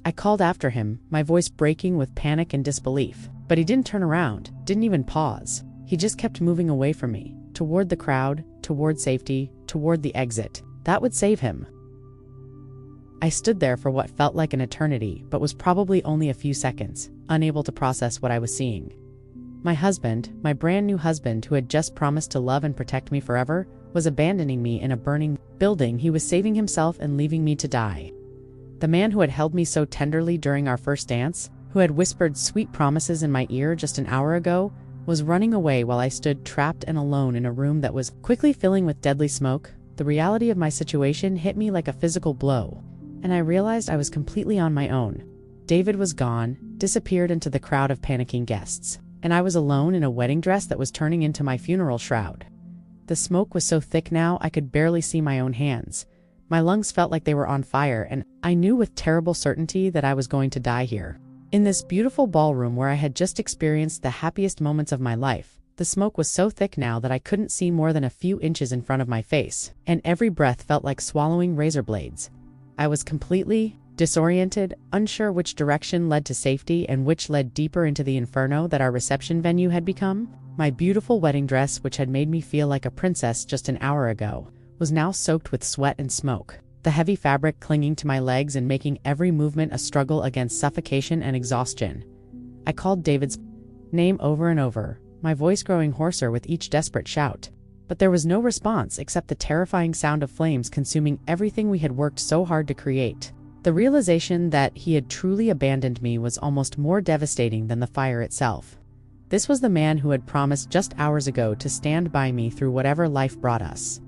I called after him, my voice breaking with panic and disbelief, but he didn't turn around, didn't even pause. He just kept moving away from me, toward the crowd, toward safety, toward the exit. That would save him. I stood there for what felt like an eternity, but was probably only a few seconds, unable to process what I was seeing. My husband, my brand new husband who had just promised to love and protect me forever, was abandoning me in a burning building. He was saving himself and leaving me to die. The man who had held me so tenderly during our first dance, who had whispered sweet promises in my ear just an hour ago, was running away while I stood trapped and alone in a room that was quickly filling with deadly smoke. The reality of my situation hit me like a physical blow, and I realized I was completely on my own. David was gone, disappeared into the crowd of panicking guests, and I was alone in a wedding dress that was turning into my funeral shroud. The smoke was so thick now I could barely see my own hands. My lungs felt like they were on fire, and I knew with terrible certainty that I was going to die here. In this beautiful ballroom where I had just experienced the happiest moments of my life, the smoke was so thick now that I couldn't see more than a few inches in front of my face, and every breath felt like swallowing razor blades. I was completely disoriented, unsure which direction led to safety and which led deeper into the inferno that our reception venue had become. My beautiful wedding dress, which had made me feel like a princess just an hour ago, was now soaked with sweat and smoke, the heavy fabric clinging to my legs and making every movement a struggle against suffocation and exhaustion. I called David's name over and over, my voice growing hoarser with each desperate shout. But there was no response except the terrifying sound of flames consuming everything we had worked so hard to create. The realization that he had truly abandoned me was almost more devastating than the fire itself. This was the man who had promised just hours ago to stand by me through whatever life brought us,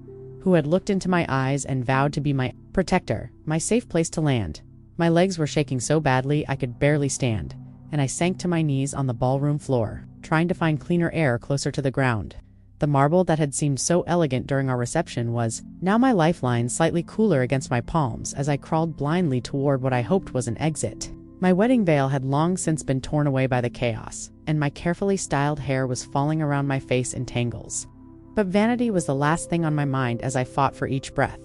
who had looked into my eyes and vowed to be my protector, my safe place to land. My legs were shaking so badly I could barely stand, and I sank to my knees on the ballroom floor, trying to find cleaner air closer to the ground. The marble that had seemed so elegant during our reception was now my lifeline, slightly cooler against my palms as I crawled blindly toward what I hoped was an exit. My wedding veil had long since been torn away by the chaos, and my carefully styled hair was falling around my face in tangles. But vanity was the last thing on my mind as I fought for each breath.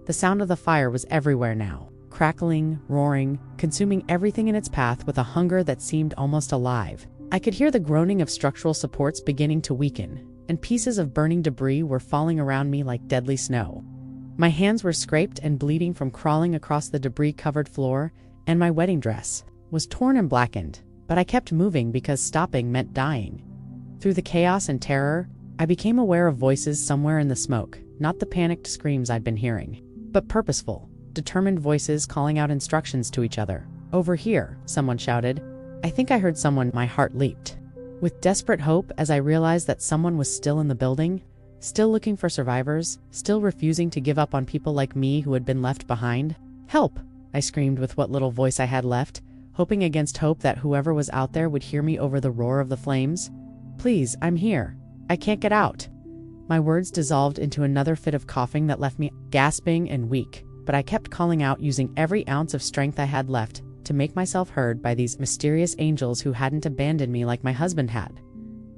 The sound of the fire was everywhere now, crackling, roaring, consuming everything in its path with a hunger that seemed almost alive. I could hear the groaning of structural supports beginning to weaken, and pieces of burning debris were falling around me like deadly snow. My hands were scraped and bleeding from crawling across the debris-covered floor, and my wedding dress was torn and blackened, but I kept moving because stopping meant dying. Through the chaos and terror, I became aware of voices somewhere in the smoke, not the panicked screams I'd been hearing, but purposeful, determined voices calling out instructions to each other. "Over here," someone shouted. I think I heard someone. My heart leaped with desperate hope as I realized that someone was still in the building, still looking for survivors, still refusing to give up on people like me who had been left behind. "Help!" I screamed with what little voice I had left, hoping against hope that whoever was out there would hear me over the roar of the flames. "Please, I'm here. I can't get out." My words dissolved into another fit of coughing that left me gasping and weak, but I kept calling out, using every ounce of strength I had left to make myself heard by these mysterious angels who hadn't abandoned me like my husband had.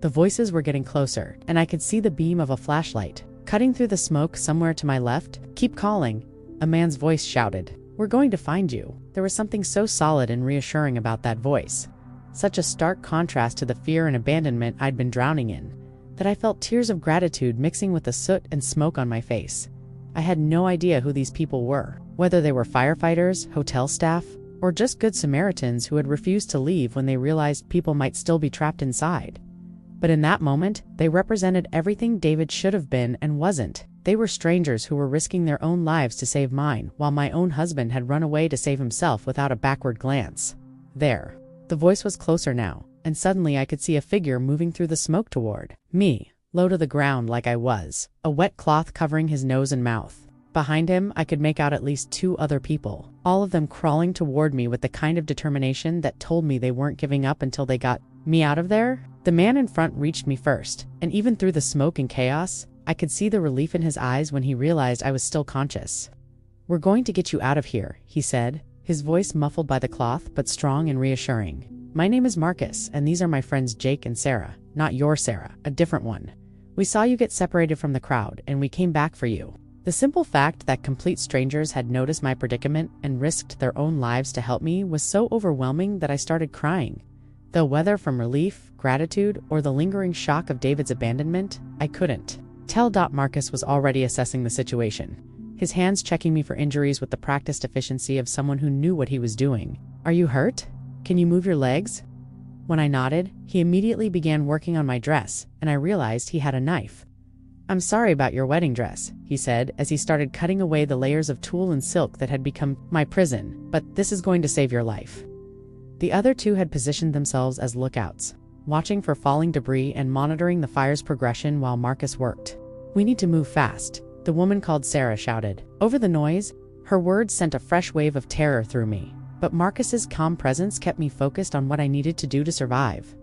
The voices were getting closer, and I could see the beam of a flashlight, Cutting through the smoke somewhere to my left, "Keep calling," a man's voice shouted. "We're going to find you." There was something so solid and reassuring about that voice, such a stark contrast to the fear and abandonment I'd been drowning in, that I felt tears of gratitude mixing with the soot and smoke on my face. I had no idea who these people were, whether they were firefighters, hotel staff, or just good Samaritans who had refused to leave when they realized people might still be trapped inside. But in that moment, they represented everything David should have been and wasn't. They were strangers who were risking their own lives to save mine, while my own husband had run away to save himself without a backward glance. There. The voice was closer now, and suddenly I could see a figure moving through the smoke toward me, low to the ground like I was, a wet cloth covering his nose and mouth. Behind him, I could make out at least 2 other people, all of them crawling toward me with the kind of determination that told me they weren't giving up until they got me out of there. The man in front reached me first, and even through the smoke and chaos, I could see the relief in his eyes when he realized I was still conscious. "We're going to get you out of here," he said, his voice muffled by the cloth but strong and reassuring. "My name is Marcus, and these are my friends Jake and Sarah. Not your Sarah, a different one. We saw you get separated from the crowd, and we came back for you." The simple fact that complete strangers had noticed my predicament and risked their own lives to help me was so overwhelming that I started crying. Though whether from relief, gratitude, or the lingering shock of David's abandonment, I couldn't tell. Marcus was already assessing the situation, his hands checking me for injuries with the practiced efficiency of someone who knew what he was doing. "Are you hurt? Can you move your legs?" When I nodded, he immediately began working on my dress, and I realized he had a knife. "I'm sorry about your wedding dress," he said as he started cutting away the layers of tulle and silk that had become my prison, "but this is going to save your life." The other 2 had positioned themselves as lookouts, watching for falling debris and monitoring the fire's progression while Marcus worked. "We need to move fast," the woman called Sarah shouted. Over the noise, her words sent a fresh wave of terror through me, but Marcus's calm presence kept me focused on what I needed to do to survive.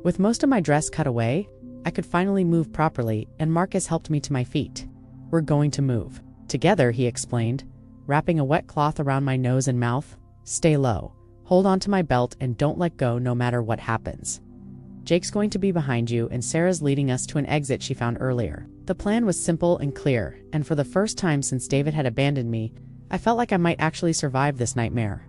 With most of my dress cut away, I could finally move properly, and Marcus helped me to my feet. "We're going to move together," he explained, wrapping a wet cloth around my nose and mouth. "Stay low. Hold on to my belt and don't let go no matter what happens. Jake's going to be behind you, and Sarah's leading us to an exit she found earlier." The plan was simple and clear, and for the first time since David had abandoned me, I felt like I might actually survive this nightmare.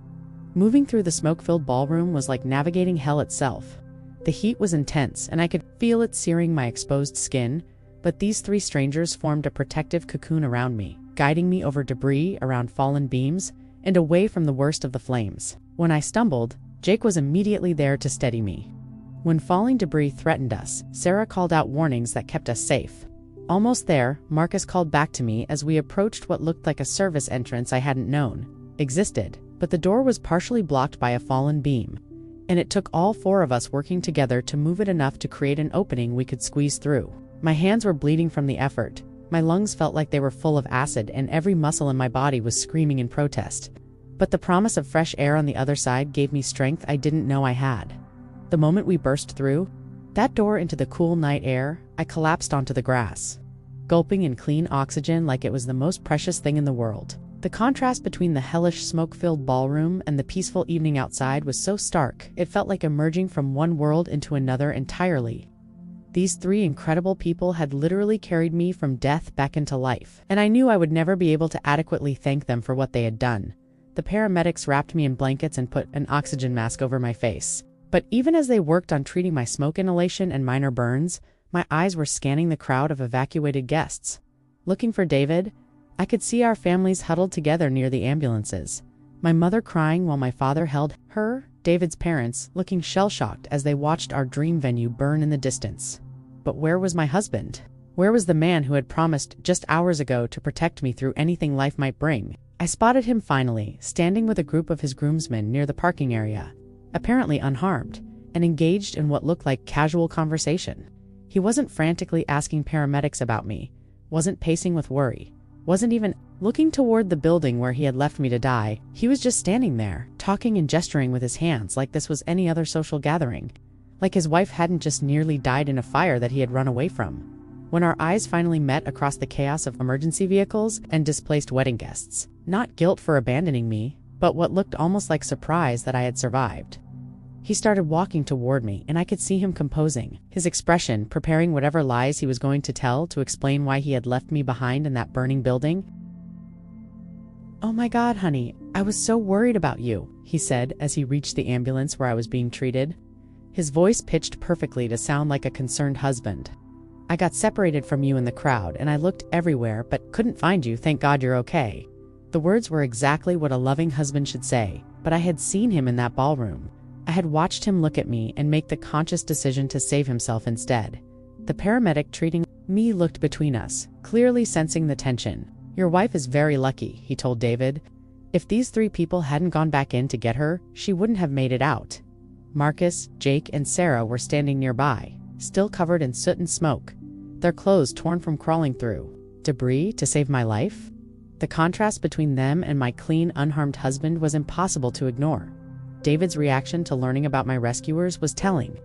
Moving through the smoke-filled ballroom was like navigating hell itself. The heat was intense, and I could feel it searing my exposed skin, but these 3 strangers formed a protective cocoon around me, guiding me over debris, around fallen beams, and away from the worst of the flames. When I stumbled, Jake was immediately there to steady me. When falling debris threatened us, Sarah called out warnings that kept us safe. Almost there, Marcus called back to me as we approached what looked like a service entrance I hadn't known existed, but the door was partially blocked by a fallen beam, and it took all 4 of us working together to move it enough to create an opening we could squeeze through. My hands were bleeding from the effort, my lungs felt like they were full of acid, and every muscle in my body was screaming in protest. But the promise of fresh air on the other side gave me strength I didn't know I had. The moment we burst through that door into the cool night air, I collapsed onto the grass, gulping in clean oxygen like it was the most precious thing in the world. The contrast between the hellish smoke-filled ballroom and the peaceful evening outside was so stark, it felt like emerging from one world into another entirely. These 3 incredible people had literally carried me from death back into life, and I knew I would never be able to adequately thank them for what they had done. The paramedics wrapped me in blankets and put an oxygen mask over my face. But even as they worked on treating my smoke inhalation and minor burns, my eyes were scanning the crowd of evacuated guests. Looking for David, I could see our families huddled together near the ambulances. My mother crying while my father held her, David's parents, looking shell-shocked as they watched our dream venue burn in the distance. But where was my husband? Where was the man who had promised just hours ago to protect me through anything life might bring? I spotted him finally, standing with a group of his groomsmen near the parking area, apparently unharmed, and engaged in what looked like casual conversation. He wasn't frantically asking paramedics about me, wasn't pacing with worry, wasn't even looking toward the building where he had left me to die. He was just standing there, talking and gesturing with his hands like this was any other social gathering, like his wife hadn't just nearly died in a fire that he had run away from. When our eyes finally met across the chaos of emergency vehicles and displaced wedding guests, not guilt for abandoning me, but what looked almost like surprise that I had survived. He started walking toward me, and I could see him composing, his expression preparing whatever lies he was going to tell to explain why he had left me behind in that burning building. "Oh my God, honey, I was so worried about you," he said as he reached the ambulance where I was being treated. His voice pitched perfectly to sound like a concerned husband. "I got separated from you in the crowd, and I looked everywhere but couldn't find you. Thank God you're okay." The words were exactly what a loving husband should say, but I had seen him in that ballroom. I had watched him look at me and make the conscious decision to save himself instead. The paramedic treating me looked between us, clearly sensing the tension. "Your wife is very lucky," he told David. "If these 3 people hadn't gone back in to get her, she wouldn't have made it out." Marcus, Jake, and Sarah were standing nearby, still covered in soot and smoke, their clothes torn from crawling through debris to save my life. The contrast between them and my clean, unharmed husband was impossible to ignore. David's reaction to learning about my rescuers was telling.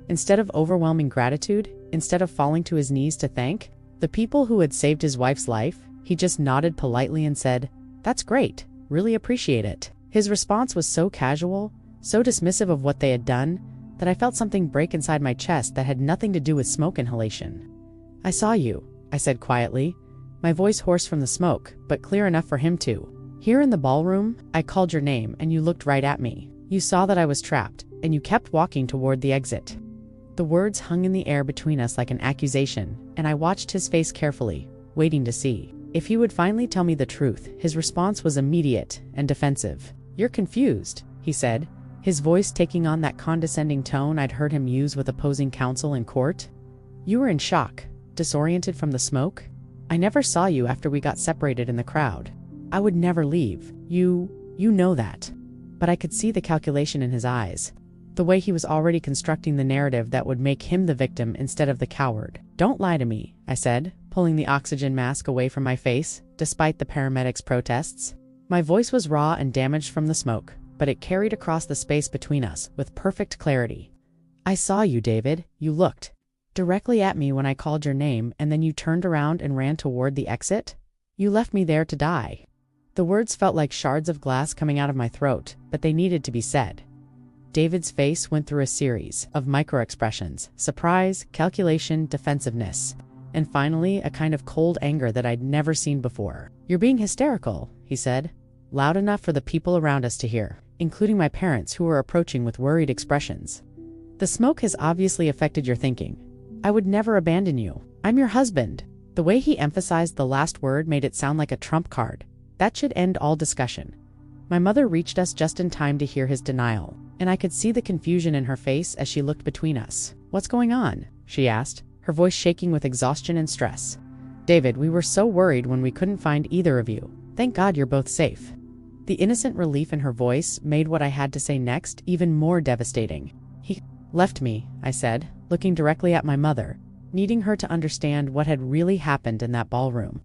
Instead of overwhelming gratitude, instead of falling to his knees to thank the people who had saved his wife's life, he just nodded politely and said, "That's great, really appreciate it." His response was so casual, so dismissive of what they had done, that I felt something break inside my chest that had nothing to do with smoke inhalation. "I saw you," I said quietly, my voice hoarse from the smoke, but clear enough for him to. "Here in the ballroom, I called your name and you looked right at me. You saw that I was trapped, and you kept walking toward the exit." The words hung in the air between us like an accusation, and I watched his face carefully, waiting to see if he would finally tell me the truth. His response was immediate and defensive. "You're confused," he said, his voice taking on that condescending tone I'd heard him use with opposing counsel in court. "You were in shock, disoriented from the smoke. I never saw you after we got separated in the crowd. I would never leave. You know that." But I could see the calculation in his eyes, the way he was already constructing the narrative that would make him the victim instead of the coward. "Don't lie to me," I said, pulling the oxygen mask away from my face, despite the paramedics' protests. My voice was raw and damaged from the smoke, but it carried across the space between us with perfect clarity. "I saw you, David. You looked directly at me when I called your name, and then you turned around and ran toward the exit. You left me there to die." The words felt like shards of glass coming out of my throat, but they needed to be said. David's face went through a series of micro-expressions: surprise, calculation, defensiveness, and finally a kind of cold anger that I'd never seen before. "You're being hysterical," he said, loud enough for the people around us to hear, including my parents who were approaching with worried expressions. "The smoke has obviously affected your thinking. I would never abandon you. I'm your husband." The way he emphasized the last word made it sound like a trump card. That should end all discussion. My mother reached us just in time to hear his denial, and I could see the confusion in her face as she looked between us. "What's going on?" she asked, her voice shaking with exhaustion and stress. "David, we were so worried when we couldn't find either of you. Thank God you're both safe." The innocent relief in her voice made what I had to say next even more devastating. "He left me," I said, looking directly at my mother, needing her to understand what had really happened in that ballroom.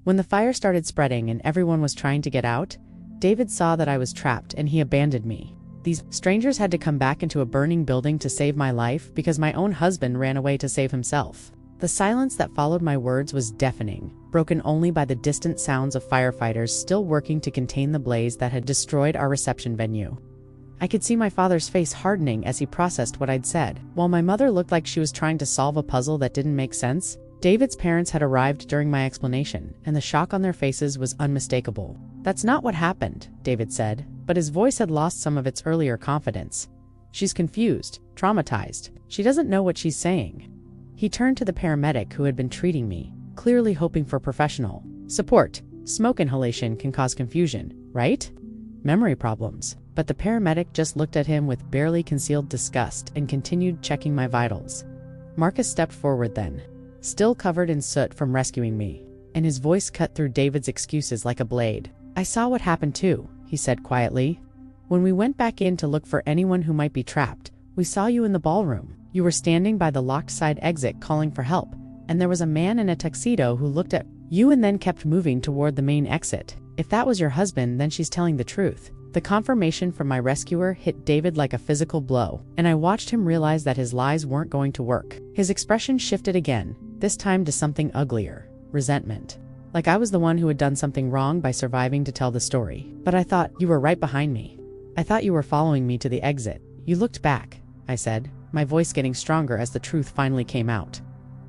When the fire started spreading and everyone was trying to get out, David saw that I was trapped and he abandoned me. These strangers had to come back into a burning building to save my life because my own husband ran away to save himself. The silence that followed my words was deafening, broken only by the distant sounds of firefighters still working to contain the blaze that had destroyed our reception venue. I could see my father's face hardening as he processed what I'd said. While my mother looked like she was trying to solve a puzzle that didn't make sense, David's parents had arrived during my explanation, and the shock on their faces was unmistakable. "That's not what happened," David said, but his voice had lost some of its earlier confidence. "She's confused, traumatized. She doesn't know what she's saying." He turned to the paramedic who had been treating me, clearly hoping for professional support. "Smoke inhalation can cause confusion, right? Memory problems." But the paramedic just looked at him with barely concealed disgust and continued checking my vitals. Marcus stepped forward then, still covered in soot from rescuing me, and his voice cut through David's excuses like a blade. "I saw what happened too," he said quietly. "When we went back in to look for anyone who might be trapped, we saw you in the ballroom. You were standing by the locked side exit calling for help, and there was a man in a tuxedo who looked at you and then kept moving toward the main exit. If that was your husband, then she's telling the truth." The confirmation from my rescuer hit David like a physical blow, and I watched him realize that his lies weren't going to work. His expression shifted again, this time to something uglier: resentment. Like I was the one who had done something wrong by surviving to tell the story. "But I thought you were right behind me. I thought you were following me to the exit. You looked back, I said, my voice getting stronger as the truth finally came out.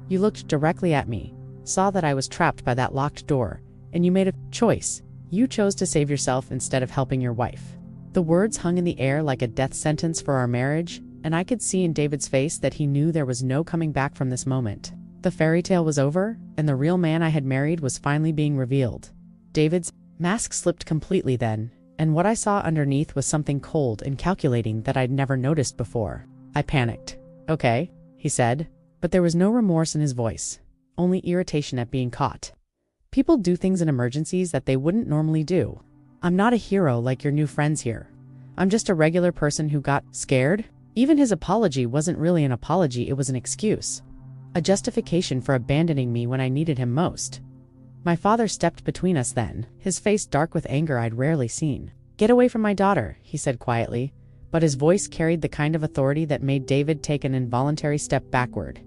You looked directly at me, saw that I was trapped by that locked door, and you made a choice. You chose to save yourself instead of helping your wife. The words hung in the air like a death sentence for our marriage, and I could see in David's face that he knew there was no coming back from this moment. The fairy tale was over, and the real man I had married was finally being revealed. David's mask slipped completely then, and what I saw underneath was something cold and calculating that I'd never noticed before. I panicked. Okay, he said, but there was no remorse in his voice, only irritation at being caught. People do things in emergencies that they wouldn't normally do. I'm not a hero like your new friends here. I'm just a regular person who got scared. Even his apology wasn't really an apology, it was an excuse. A justification for abandoning me when I needed him most. My father stepped between us then, his face dark with anger I'd rarely seen. Get away from my daughter, he said quietly, but his voice carried the kind of authority that made David take an involuntary step backward.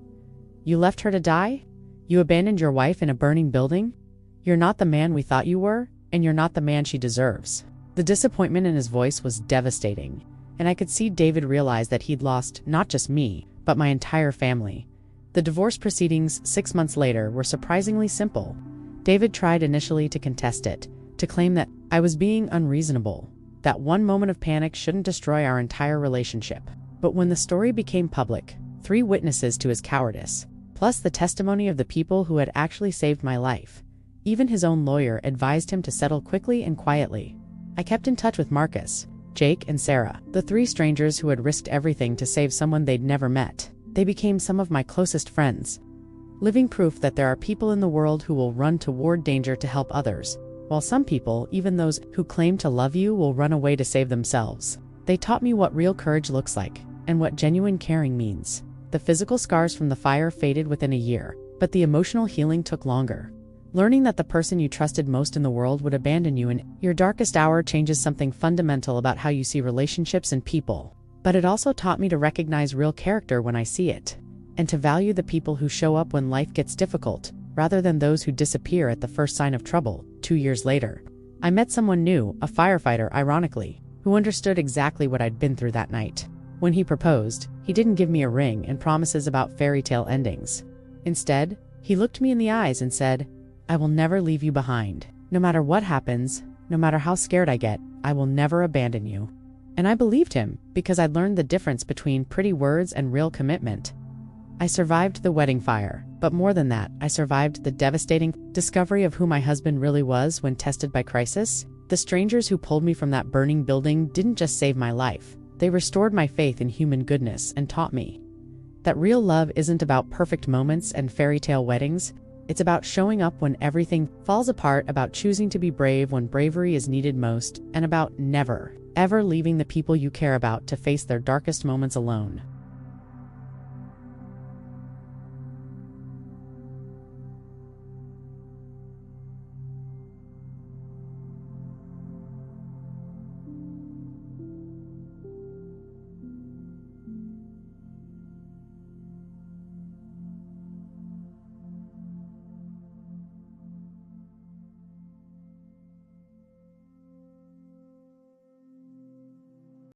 You left her to die? You abandoned your wife in a burning building? You're not the man we thought you were, and you're not the man she deserves. The disappointment in his voice was devastating, and I could see David realize that he'd lost not just me, but my entire family. The divorce proceedings 6 months later were surprisingly simple. David tried initially to contest it, to claim that I was being unreasonable, that one moment of panic shouldn't destroy our entire relationship. But when the story became public, 3 witnesses to his cowardice, plus the testimony of the people who had actually saved my life, even his own lawyer advised him to settle quickly and quietly. I kept in touch with Marcus, Jake, and Sarah, the 3 strangers who had risked everything to save someone they'd never met. They became some of my closest friends. Living proof that there are people in the world who will run toward danger to help others, while some people, even those who claim to love you, will run away to save themselves. They taught me what real courage looks like, and what genuine caring means. The physical scars from the fire faded within a year, but the emotional healing took longer. Learning that the person you trusted most in the world would abandon you in your darkest hour changes something fundamental about how you see relationships and people. But it also taught me to recognize real character when I see it, and to value the people who show up when life gets difficult, rather than those who disappear at the first sign of trouble. 2 years later, I met someone new, a firefighter, ironically, who understood exactly what I'd been through that night. When he proposed, he didn't give me a ring and promises about fairy tale endings. Instead, he looked me in the eyes and said, I will never leave you behind. No matter what happens, no matter how scared I get, I will never abandon you. And I believed him, because I'd learned the difference between pretty words and real commitment. I survived the wedding fire, but more than that, I survived the devastating discovery of who my husband really was when tested by crisis. The strangers who pulled me from that burning building didn't just save my life. They restored my faith in human goodness and taught me that real love isn't about perfect moments and fairy tale weddings. It's about showing up when everything falls apart, about choosing to be brave when bravery is needed most, and about never, ever leaving the people you care about to face their darkest moments alone.